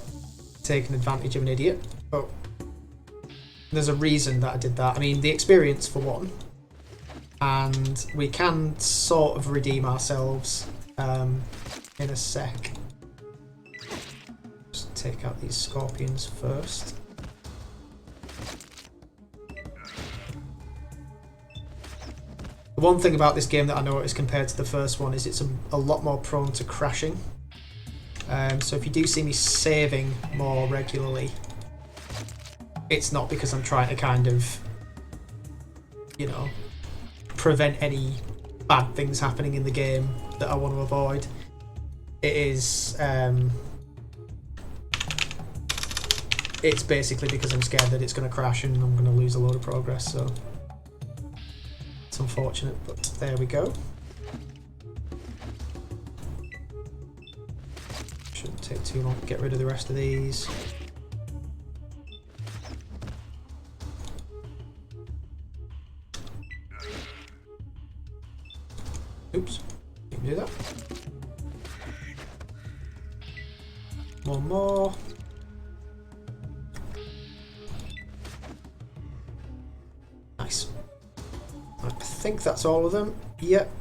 Taking advantage of an idiot. But there's a reason that I did that. I mean, the experience for one. And we can sort of redeem ourselves in a sec. Just take out these scorpions first. The one thing about this game that I noticed compared to the first one is it's a lot more prone to crashing. So if you do see me saving more regularly, it's not because I'm trying to kind of, you know, prevent any bad things happening in the game that I want to avoid. It is, it's basically because I'm scared that it's going to crash and I'm going to lose a load of progress, so it's unfortunate, but there we go. Shouldn't take too long to get rid of the rest of these. Oops, you can do that. One more. Nice. I think that's all of them. Yep.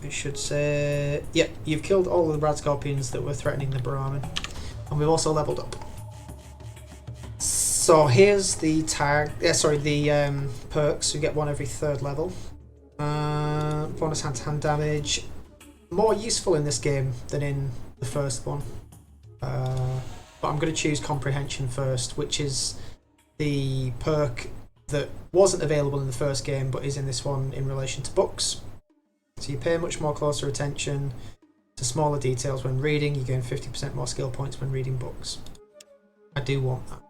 It should say... Yep, you've killed all of the Brad Scorpions that were threatening the Brahmin. And we've also leveled up. So here's the tag... the perks. You get one every 3rd level. Bonus hand-to-hand damage. More useful in this game than in the first one. But I'm going to choose Comprehension first, which is the perk that wasn't available in the first game but is in this one in relation to books. So you pay much more closer attention to smaller details when reading. You gain 50% more skill points when reading books. I do want that.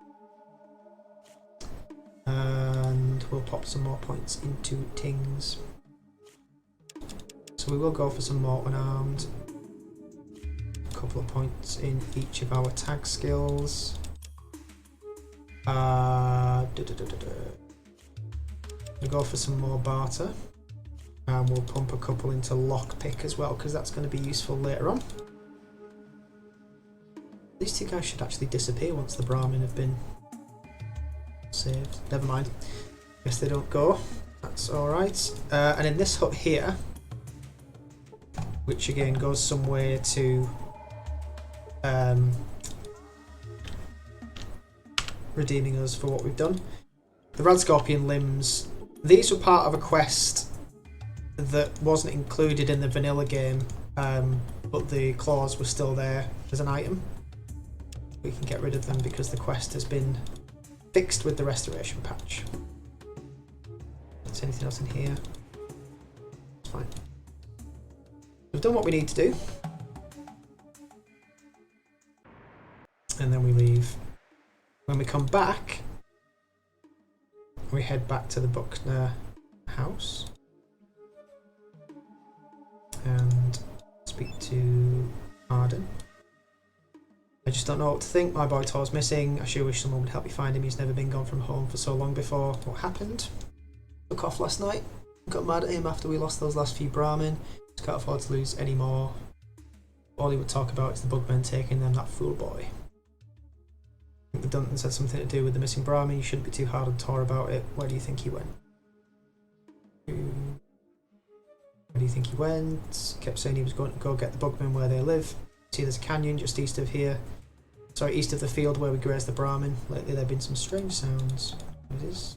And we'll pop some more points into things. So we will go for some more unarmed. A couple of points in each of our tag skills. We'll go for some more barter. And we'll pump a couple into lockpick as well, because that's going to be useful later on. These two guys should actually disappear once the Brahmin have been saved. Never mind. Guess they don't go. That's alright. And in this hut here, which again goes somewhere to redeeming us for what we've done. The Rad Scorpion limbs, these were part of a quest that wasn't included in the vanilla game, but the claws were still there as an item. We can get rid of them because the quest has been fixed with the restoration patch. Is there anything else in here? It's fine. We've done what we need to do. And then we leave. When we come back, we head back to the Buckner house and speak to Arden. I just don't know what to think. My boy Tor's missing. I sure wish someone would help me find him. He's never been gone from home for so long before. What happened? Took off last night. Got mad at him after we lost those last few Brahmin. Just can't afford to lose any more. All he would talk about is the bugmen taking them, that fool boy. I think the Duntons had something to do with the missing Brahmin. You shouldn't be too hard on Tor about it. Where do you think he went? Where do you think he went? Kept saying he was going to go get the bugmen where they live. See, there's a canyon just east of here. Sorry, east of the field where we graze the Brahmin. Lately there have been some strange sounds. What it is?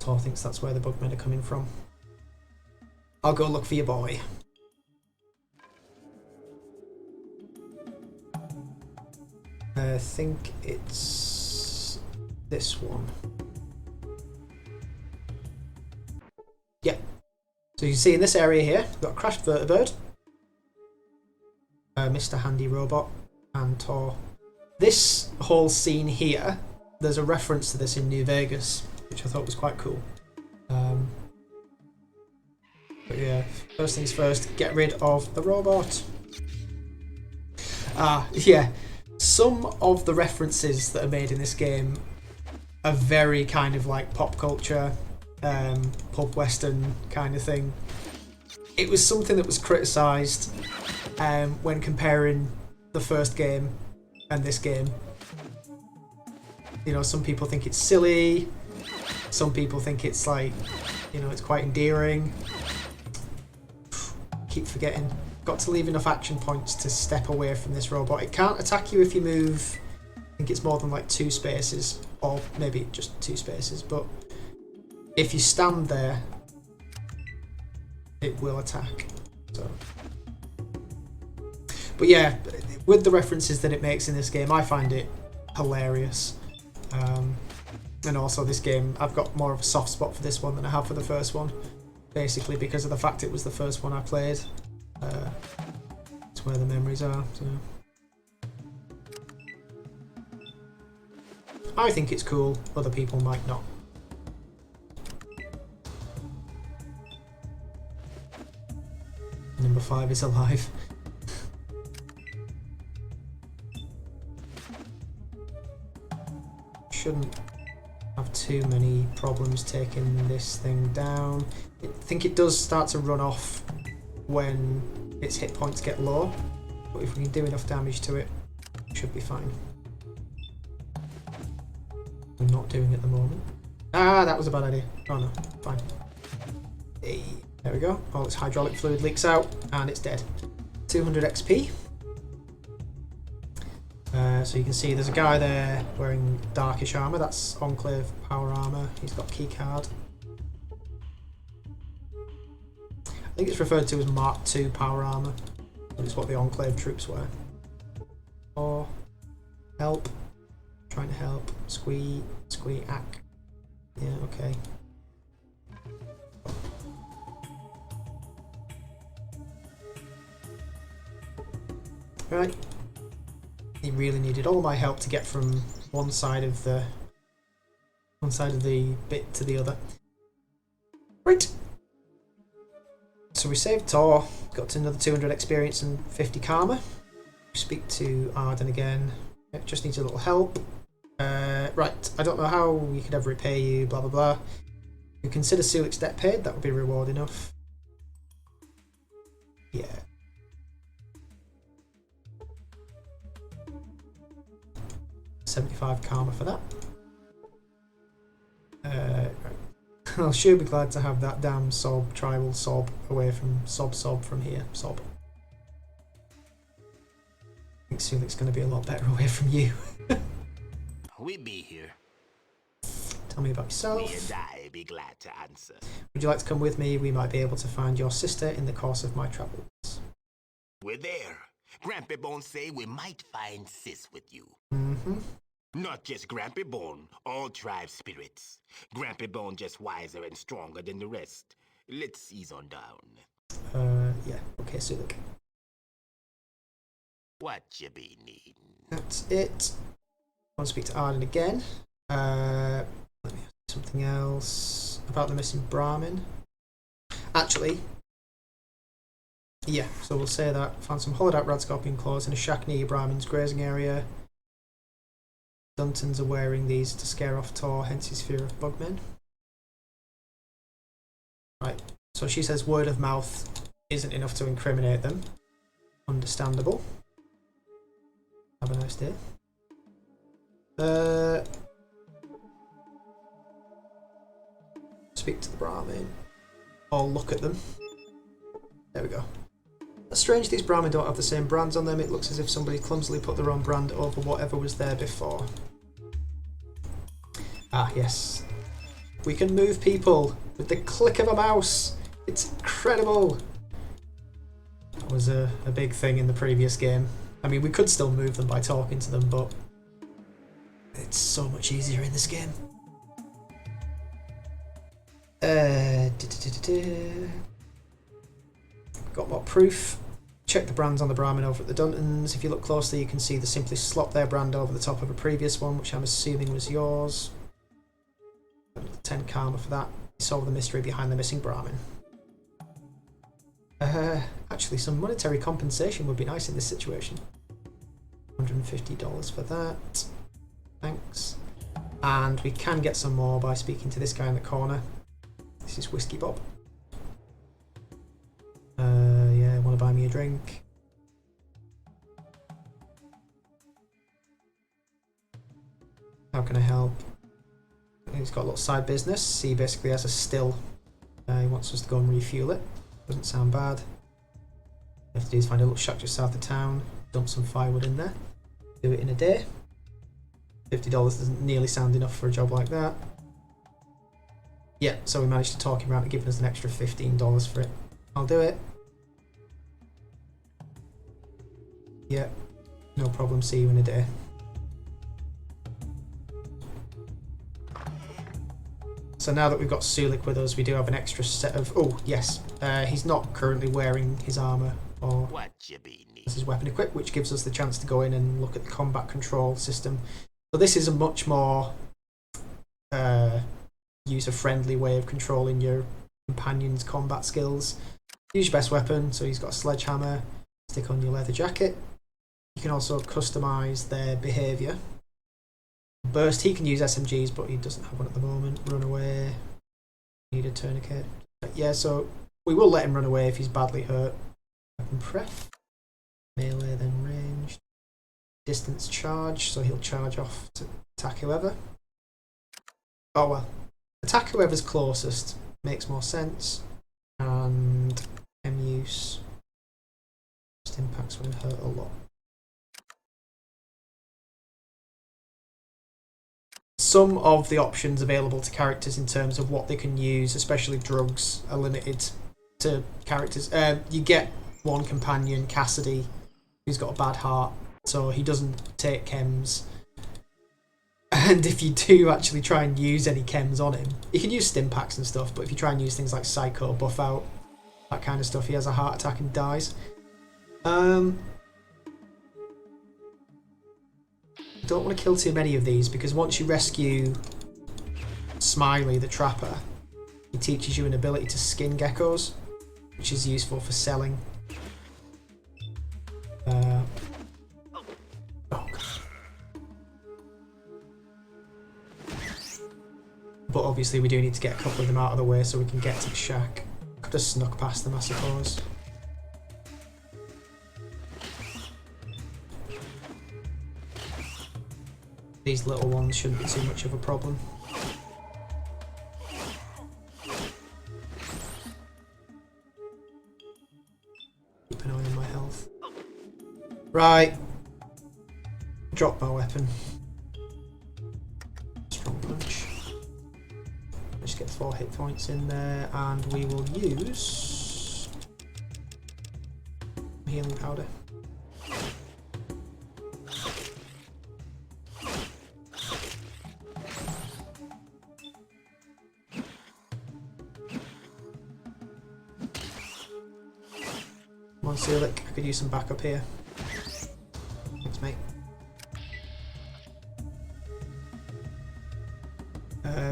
Tor thinks that's where the bugmen are coming from. I'll go look for your boy. I think it's this one. Yeah. So you can see in this area here, we've got a crashed vertibird, Mr. Handy Robot, and Tor. This whole scene here, there's a reference to this in New Vegas, which I thought was quite cool. But yeah, first things first, get rid of the robot. Yeah. Some of the references that are made in this game are very kind of like pop culture, pulp western kind of thing. It was something that was criticised when comparing the first game and this game. You know, some people think it's silly, some people think it's like, you know, it's quite endearing. Keep forgetting. Got to leave enough action points to step away from this robot. It can't attack you if you move, I think it's more than like 2 spaces, or maybe just 2 spaces, but if you stand there, it will attack. So, but yeah, with the references that it makes in this game, I find it hilarious. And also this game, I've got more of a soft spot for this one than I have for the first one, basically because of the fact it was the first one I played. That's where the memories are. So I think it's cool, other people might not. Number 5 is alive. Shouldn't have too many problems taking this thing down. I think it does start to run off when its hit points get low, but if we can do enough damage to it, it should be fine. I'm not doing it at the moment. Ah, that was a bad idea. Oh no, fine. Hey, there we go. All its hydraulic fluid leaks out and it's dead. 200 XP. So you can see there's a guy there wearing darkish armour. That's Enclave power armour. He's got keycard. I think it's referred to as Mark II power armour, but it's what the Enclave troops wear. Or help. Trying to help. Squee ack. Yeah, okay. Right. He really needed all my help to get from one side of the bit to the other. Right. So we saved Tor, got to another 200 experience and 50 karma. Speak to Arden again. It just needs a little help. Right, I don't know how we could ever repay you, blah blah blah. You consider Sulik's debt paid, that would be reward enough. Yeah. $75 karma for that. Right. I'll sure be glad to have that damn tribal sob away from sob from here. Sob. I think Sulik's going to be a lot better away from you. We be here. Tell me about yourself. Me and I be glad to answer. Would you like to come with me? We might be able to find your sister in the course of my travels. We're there. Grampy Bone say we might find Sis with you. Mm-hmm. Not just Grampy Bone, all tribe spirits. Grampy Bone just wiser and stronger than the rest. Let's ease on down. Yeah. Okay, Sulik. What you be needing? That's it. I want to speak to Arden again. Let me ask something else about the missing Brahmin. Actually, Yeah, so we'll say that. Found some hollowed out radscorpion claws in a shack near your Brahmin's grazing area. Duntons are wearing these to scare off Tor, hence his fear of bugmen. Right, so she says word of mouth isn't enough to incriminate them. Understandable. Have a nice day. Speak to the Brahmin. Or look at them. There we go. It's strange these Brahmin don't have the same brands on them. It looks as if somebody clumsily put their own brand over whatever was there before. Ah, yes. We can move people with the click of a mouse. It's incredible. That was a big thing in the previous game. I mean, we could still move them by talking to them, but it's so much easier in this game. Got more proof. Check the brands on the Brahmin over at the Duntons. If you look closely, you can see they simply slop their brand over the top of a previous one, which I'm assuming was yours. 10 karma for that. Solve the mystery behind the missing Brahmin. Actually, some monetary compensation would be nice in this situation. $150 for that. Thanks. And we can get some more by speaking to this guy in the corner. This is Whiskey Bob. Yeah, want to buy me a drink? How can I help? He's got a little side business. He basically has a still. He wants us to go and refuel it. Doesn't sound bad. All you have to do is find a little shack just south of town, dump some firewood in there, do it in a day. $50 doesn't nearly sound enough for a job like that. Yeah, so we managed to talk him around to giving us an extra $15 for it. I'll do it. Yeah, no problem. See you in a day. So now that we've got Sulik with us, we do have an extra set of... Oh, yes. He's not currently wearing his armour or his weapon equipped, which gives us the chance to go in and look at the combat control system. So this is a much more user-friendly way of controlling your companion's combat skills. Use your best weapon, so he's got a sledgehammer. Stick on your leather jacket. You can also customise their behaviour. Burst, he can use SMGs, but he doesn't have one at the moment. Run away. Need a tourniquet. Yeah, so we will let him run away if he's badly hurt. Weapon pref. Melee, then ranged. Distance charge, so he'll charge off to attack whoever. Oh well. Attack whoever's closest. Makes more sense. And M-use. Just impacts when hurt a lot. Some of the options available to characters in terms of what they can use, especially drugs, are limited to characters. You get one companion, Cassidy, who's got a bad heart, so he doesn't take chems. And if you do actually try and use any chems on him, you can use stim packs and stuff, but if you try and use things like Psycho, buff out, that kind of stuff, he has a heart attack and dies. Don't want to kill too many of these, because once you rescue Smiley the Trapper, he teaches you an ability to skin geckos, which is useful for selling. Oh God. But obviously we do need to get a couple of them out of the way so we can get to the shack. Could have snuck past them, I suppose. These little ones shouldn't be too much of a problem. Keep an eye on my health. Right. Drop my weapon. Strong punch. Just get 4 hit points in there, and we will use healing powder. Come on, Sulik, I could use some backup here. Thanks, mate.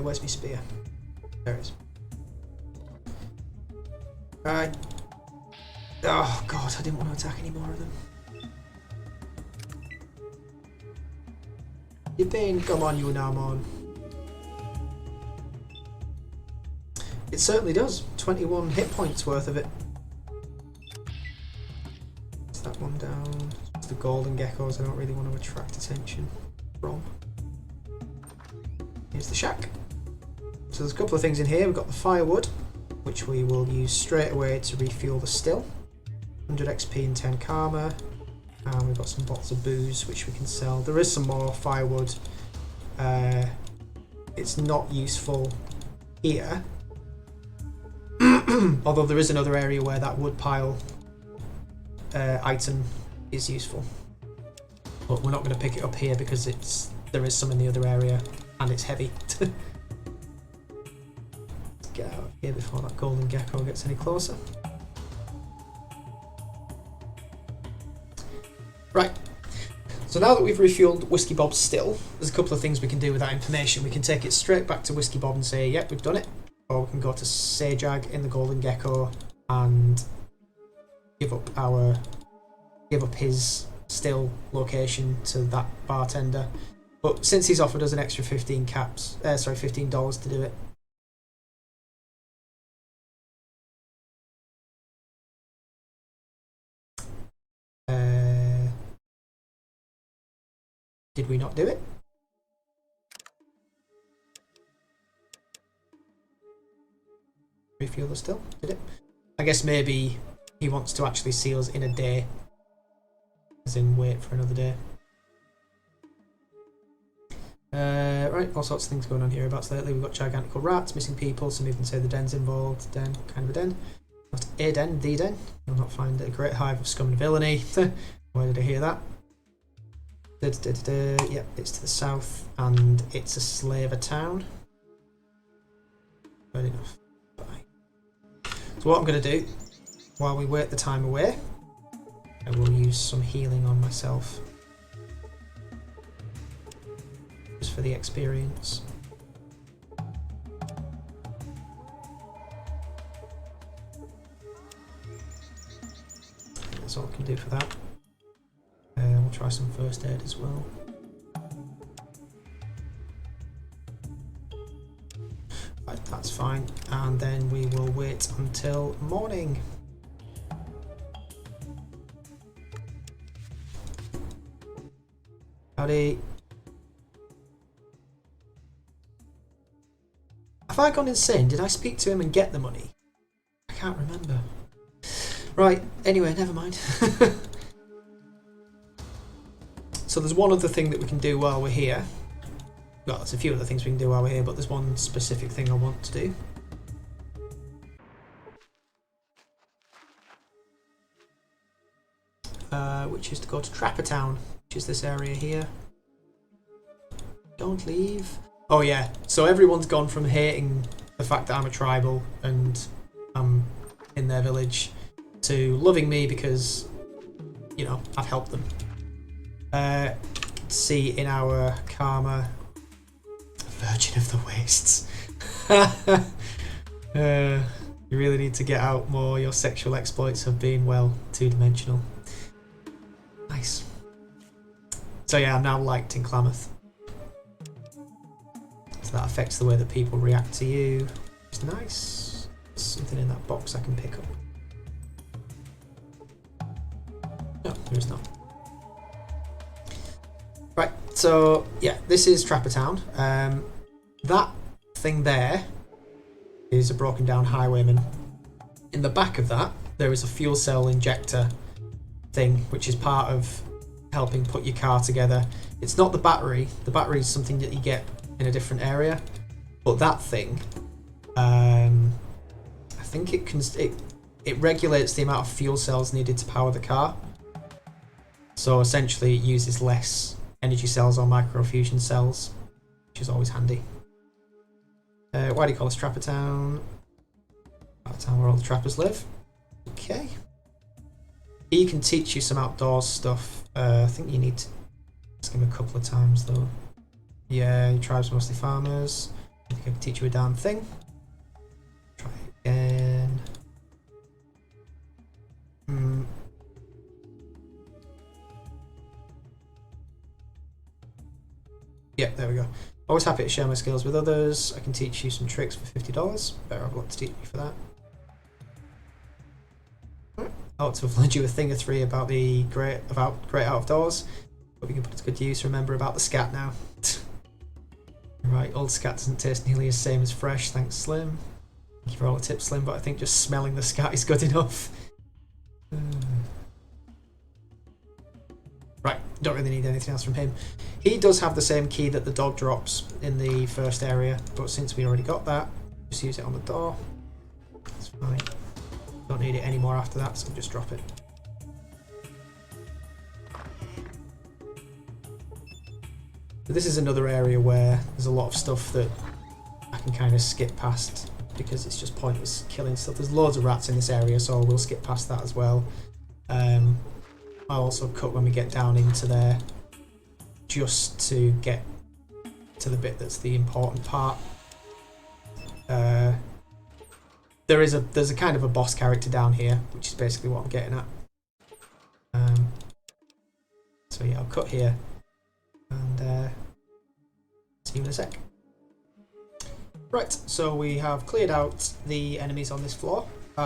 Where's my spear? There it is. Right. Oh god, I didn't want to attack any more of them. You pain, come on, you Unamon. It certainly does. 21 hit points worth of it. Is that one down? It's the golden geckos I don't really want to attract attention from. Here's the shack. So there's a couple of things in here. We've got the firewood, which we will use straight away to refuel the still. 100 XP and 10 karma. And we've got some bottles of booze which we can sell. There is some more firewood. It's not useful here. Although there is another area where that wood pile item is useful. But we're not going to pick it up here because there is some in the other area and it's heavy. Let's get out of here before that golden gecko gets any closer. Right, so now that we've refueled Whiskey Bob's still, there's a couple of things we can do with that information. We can take it straight back to Whiskey Bob and say, yep, we've done it. Or we can go to Sajag in the Golden Gecko and give up his still location to that bartender. But since he's offered us an extra $15 to do it, did we not do it? Refuel the still? Did it? I guess maybe he wants to actually see us in a day. As in wait for another day. Right, all sorts of things going on hereabouts lately. We've got gigantical rats, missing people, some even say the den's involved. Den, kind of a den. Not a den, the den. You'll not find a great hive of scum and villainy. Where did I hear that? Yep, it's to the south, and it's a slaver town. Good enough. Bye. So what I'm going to do, while we wait the time away, I will use some healing on myself. Just for the experience. That's all I can do for that. We'll try some first aid as well. Right, that's fine. And then we will wait until morning. Howdy. Have I gone insane? Did I speak to him and get the money? I can't remember. Right, anyway, never mind. So there's one other thing that we can do while we're here. Well, there's a few other things we can do while we're here, but there's one specific thing I want to do. Which is to go to Trappertown, which is this area here. Don't leave. Oh yeah, so everyone's gone from hating the fact that I'm a tribal and I'm in their village to loving me because, you know, I've helped them. See in our karma, Virgin of the Wastes. You really need to get out more. Your sexual exploits have been, well, two-dimensional. Nice. So yeah, I'm now liked in Klamath. So that affects the way that people react to you. It's nice. There's something in that box I can pick up. No, there is not. Right, so yeah, this is Trappertown. That thing there is a broken down highwayman. In the back of that, there is a fuel cell injector thing, which is part of helping put your car together. It's not the battery. The battery is something that you get in a different area. But that thing, I think it regulates the amount of fuel cells needed to power the car. So essentially it uses less energy cells or microfusion cells, which is always handy. Why do you call this Trappertown? Trappertown, where all the trappers live. Okay. He can teach you some outdoors stuff. I think you need to ask him a couple of times though. Yeah, your tribe's mostly farmers. I think I can teach you a damn thing. Try again. Always happy to share my skills with others. I can teach you some tricks for $50. Better have a lot to teach you for that. I ought to have lent you a thing or three about the great outdoors. But we can put it to good use. Remember about the scat now. Right, old scat doesn't taste nearly the same as fresh. Thanks, Slim. Thank you for all the tips, Slim, but I think just smelling the scat is good enough. Right, don't really need anything else from him. He does have the same key that the dog drops in the first area, but since we already got that, just use it on the door. That's fine. Don't need it anymore after that, so just drop it. But this is another area where there's a lot of stuff that I can kind of skip past because it's just pointless killing stuff. There's loads of rats in this area, so we'll skip past that as well. I'll also cut when we get down into there just to get to the bit that's the important part. There's a kind of a boss character down here, which is basically what I'm getting at. So yeah, I'll cut here and see you in a sec. Right, so we have cleared out the enemies on this floor. You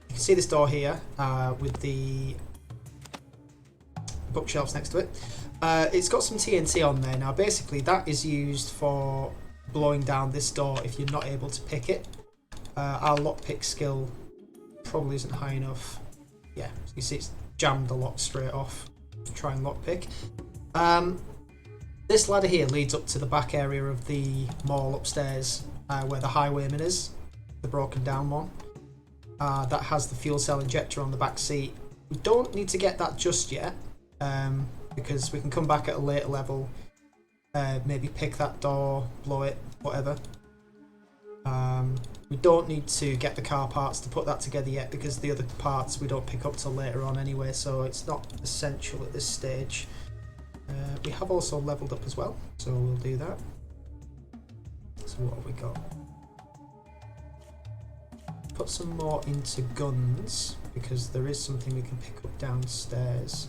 can see this door here with the bookshelves next to it. It's got some TNT on there. Now basically that is used for blowing down this door if you're not able to pick it. Our lockpick skill probably isn't high enough. Yeah, so you see it's jammed the lock straight off to try and lockpick. This ladder here leads up to the back area of the mall upstairs where the highwayman is, the broken down one. That has the fuel cell injector on the back seat. We don't need to get that just yet because we can come back at a later level, maybe pick that door, blow it, whatever. We don't need to get the car parts to put that together yet because the other parts we don't pick up till later on anyway, so it's not essential at this stage. We have also leveled up as well, so we'll do that. So what have we got? Put some more into guns because there is something we can pick up downstairs.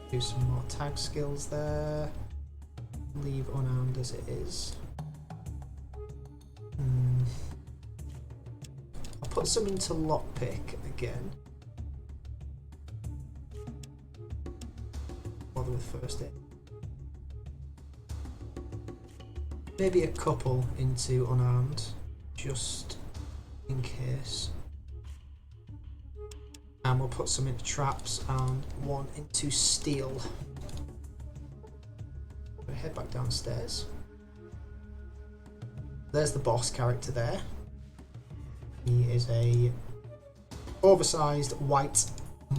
Do some more tag skills there. Leave unarmed as it is. I'll put some into lockpick again. Bother with first aid. Maybe a couple into unarmed, just in case. And we'll put some into traps and one into steel. We'll head back downstairs. There's the boss character there. He is a oversized white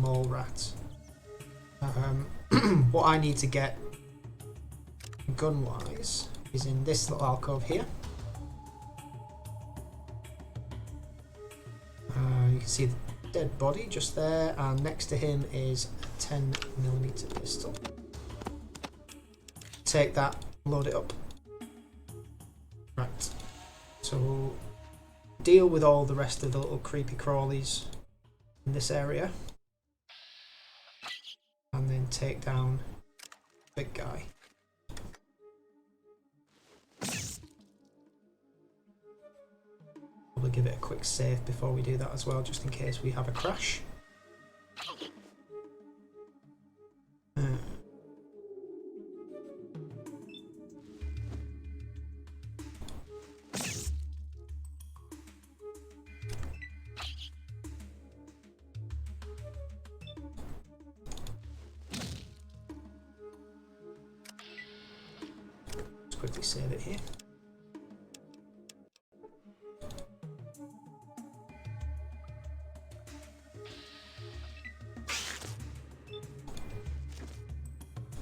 mole rat. What I need to get gun-wise is in this little alcove here. You can see the dead body just there, and next to him is a 10mm pistol. Take that, load it up. Right, so we'll deal with all the rest of the little creepy crawlies in this area. And then take down the big guy. Probably give it a quick save before we do that as well, just in case we have a crash. Quickly save it here.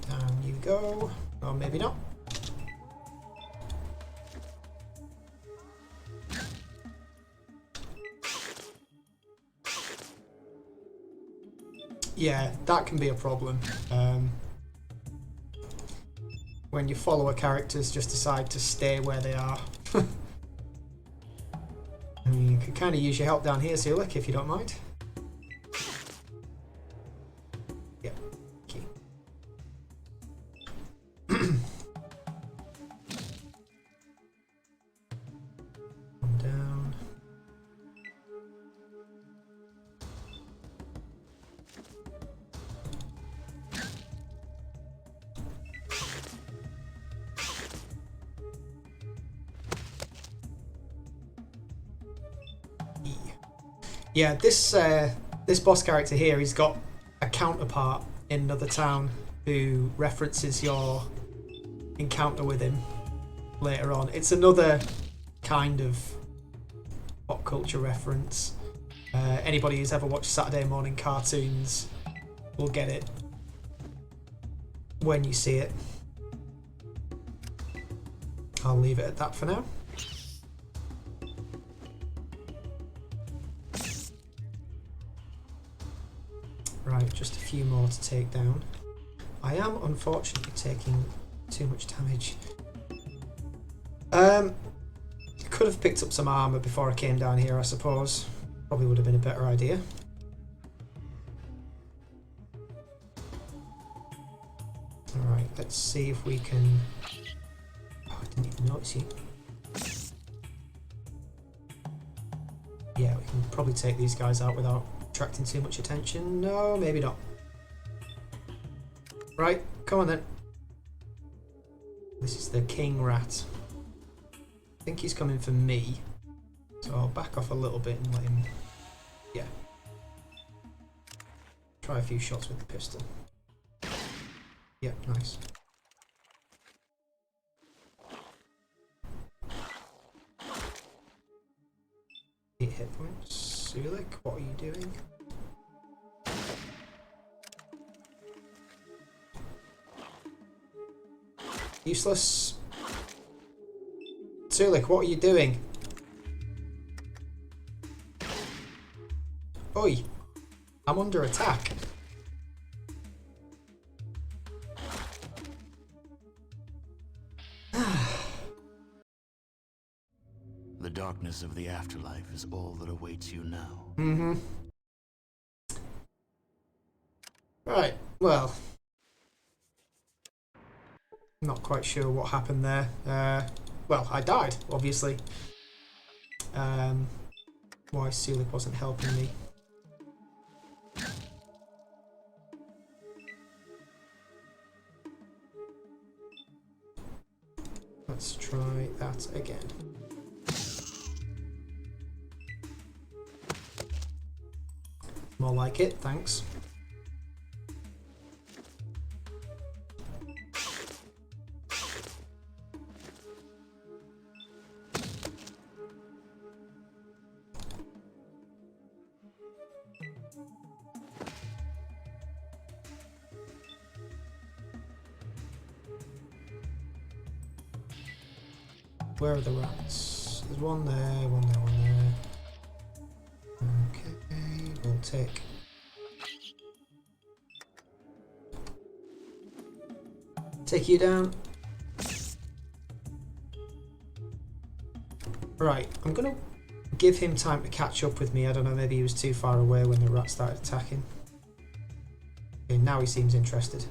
Down you go. Or maybe not. Yeah, that can be a problem. When your follower characters just decide to stay where they are. I mean, you could kind of use your help down here, Zulik, if you don't mind. Yeah, key. Yeah, this boss character here, he's got a counterpart in another town who references your encounter with him later on. It's another kind of pop culture reference. Anybody who's ever watched Saturday morning cartoons will get it when you see it. I'll leave it at that for now. Right, just a few more to take down. I am unfortunately taking too much damage. Could have picked up some armour before I came down here, I suppose. Probably would have been a better idea. Alright, let's see if we can... Oh, I didn't even notice you. Yeah, we can probably take these guys out without attracting too much attention. No, maybe not. Right, come on then. This is the king rat. I think he's coming for me. So I'll back off a little bit and let him... Yeah. Try a few shots with the pistol. Yep, nice. 8 hit points. Sulik, what are you doing? Useless. Sulik, what are you doing? Oi! I'm under attack. The darkness of the afterlife is all that awaits you now. Mm-hmm. Right, well. Not quite sure what happened there. Well, I died, obviously. Why Sulik wasn't helping me. Let's try that again. More like it, thanks. Where are the rats? There's one there, one there, one there. Okay, we'll take you down. Right, I'm gonna give him time to catch up with me. I don't know, maybe he was too far away when the rat started attacking. Okay, now he seems interested.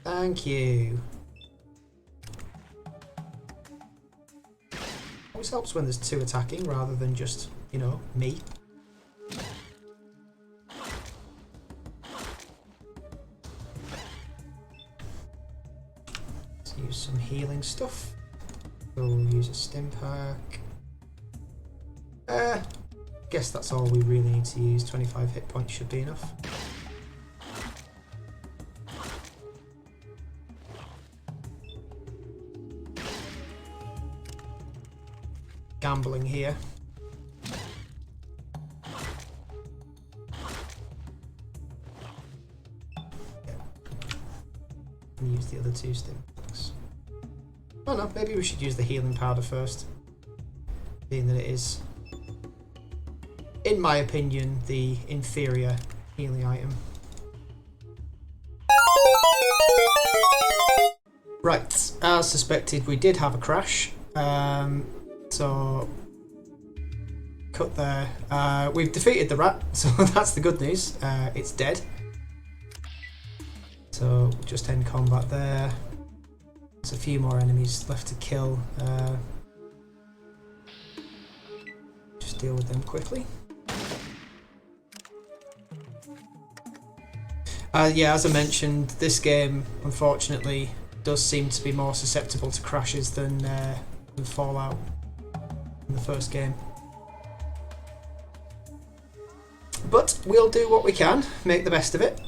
Thank you. Always helps when there's 2 attacking rather than just, you know, me. Let's use some healing stuff. We'll use a stim pack. Guess that's all we really need to use. 25 hit points should be enough. Gambling here. Yeah. And use the other 2 stim packs. Oh no, maybe we should use the healing powder first. Being that it is, in my opinion, the inferior healing item. Right, as suspected, we did have a crash. So, cut there. We've defeated the rat, so that's the good news. It's dead. So, just end combat there. There's a few more enemies left to kill. Just deal with them quickly. Yeah, as I mentioned, this game, unfortunately, does seem to be more susceptible to crashes than Fallout in the first game. But we'll do what we can, make the best of it.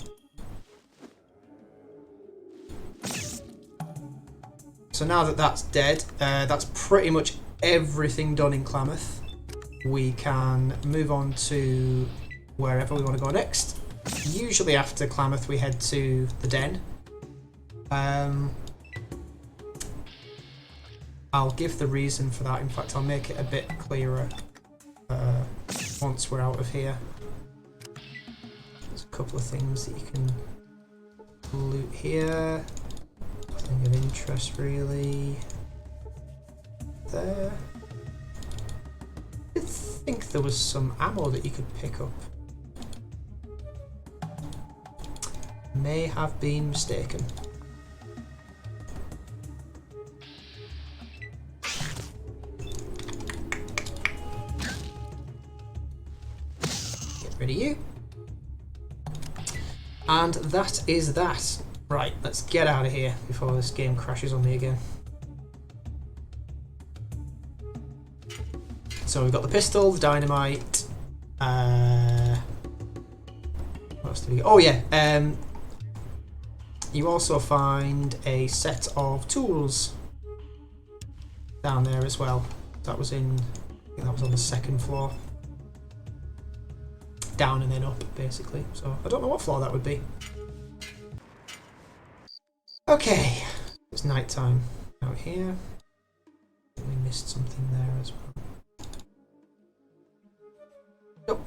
So now that that's dead, that's pretty much everything done in Klamath. We can move on to wherever we want to go next. Usually after Klamath we head to the den. I'll give the reason for that. In fact, I'll make it a bit clearer once we're out of here. There's a couple of things that you can loot here. Nothing of interest really. There. I think there was some ammo that you could pick up. May have been mistaken. Get rid of you. And that is that. Right, let's get out of here before this game crashes on me again. So we've got the pistol, the dynamite. What else did we get? Oh yeah, you also find a set of tools down there as well. That was in, I think that was on the second floor. Down and then up, basically. So I don't know what floor that would be. Okay, it's night time out here. We missed something there as well. Nope.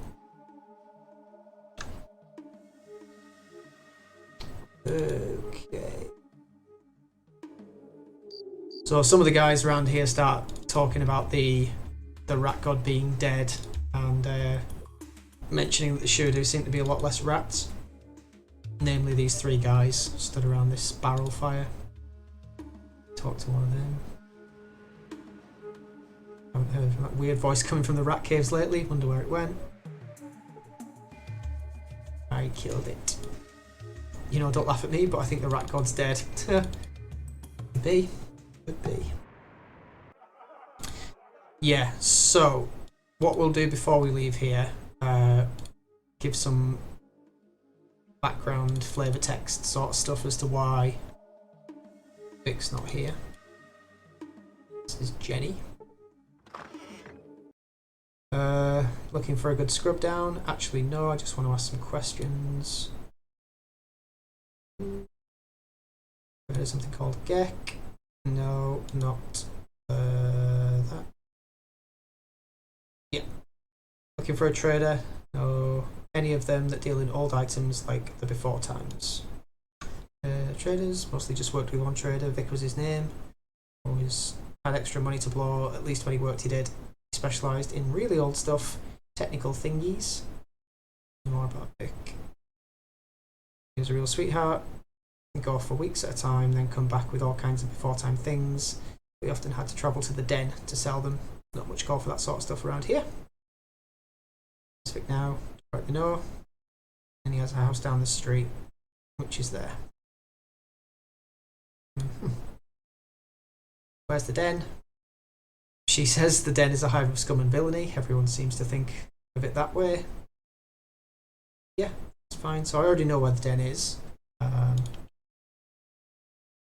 Okay. So some of the guys around here start talking about the rat god being dead and mentioning that there sure seem to be a lot less rats. Namely, these three guys stood around this barrel fire. Talk to one of them. Haven't heard from that weird voice coming from the rat caves lately. Wonder where it went. I killed it. You know, don't laugh at me, but I think the rat god's dead. Could be. Could be. Yeah, so what we'll do before we leave here, give some background flavour text sort of stuff as to why Vic's not here. This is Jenny. Looking for a good scrub down. Actually, no, I just want to ask some questions. There's something called Gek. No, not that. Yeah. Looking for a trader. No. Any of them that deal in old items like the before times. Traders, mostly just worked with one trader. Vic was his name. Always had extra money to blow, at least when he worked he did. He specialised in really old stuff, technical thingies. More about Vic. He was a real sweetheart. He'd go off for weeks at a time, then come back with all kinds of before time things. We often had to travel to the den to sell them. Not much call for that sort of stuff around here. Vic now. Right, we know. And he has a house down the street, which is there. Where's the den? She says the den is a hive of scum and villainy. Everyone seems to think of it that way. Yeah, it's fine. So I already know where the den is.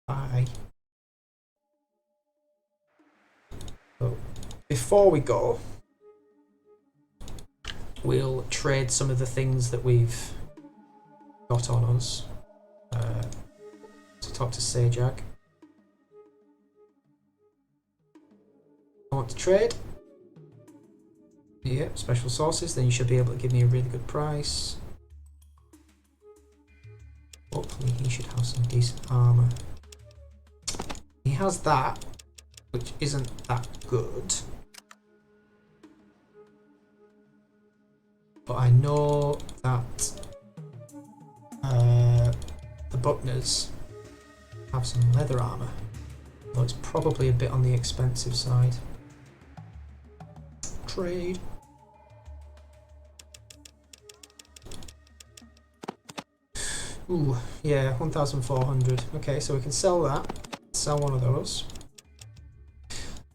Bye. So before we go, we'll trade some of the things that we've got on us. To talk to Sajak. I want to trade. Yep, special sources. Then you should be able to give me a really good price. Hopefully he should have some decent armour. He has that, which isn't that good. But I know that the Buckners have some leather armour, though it's probably a bit on the expensive side. Trade. Ooh, yeah, 1,400. Okay, so we can sell that. Sell one of those.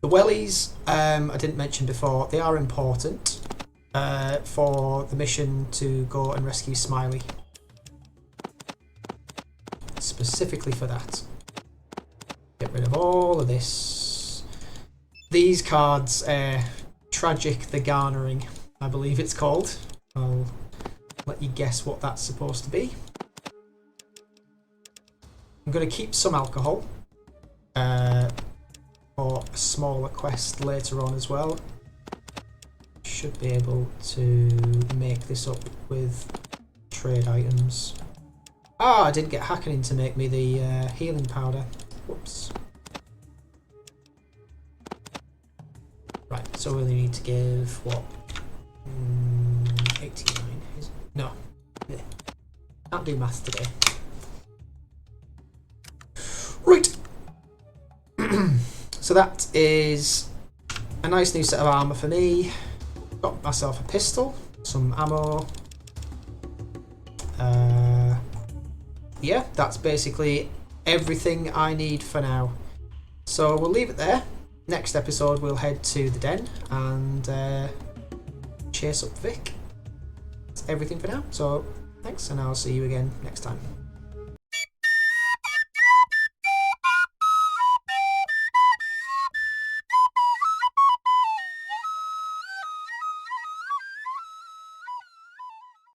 The wellies, I didn't mention before, they are important. for the mission to go and rescue Smiley. Specifically for that. Get rid of all of this. These cards, Tragic the Garnering, I believe it's called. I'll let you guess what that's supposed to be. I'm going to keep some alcohol for a smaller quest later on as well. Should be able to make this up with trade items. Ah, I didn't get Hackening to make me the healing powder. Whoops. Right, so we only need to give what? 89. No. Yeah. Can't do maths today. Right. So that is a nice new set of armour for me. Got myself a pistol, some ammo. Yeah, that's basically everything I need for now. So we'll leave it there. Next episode we'll head to the den and chase up Vic. That's everything for now. So thanks, and I'll see you again next time.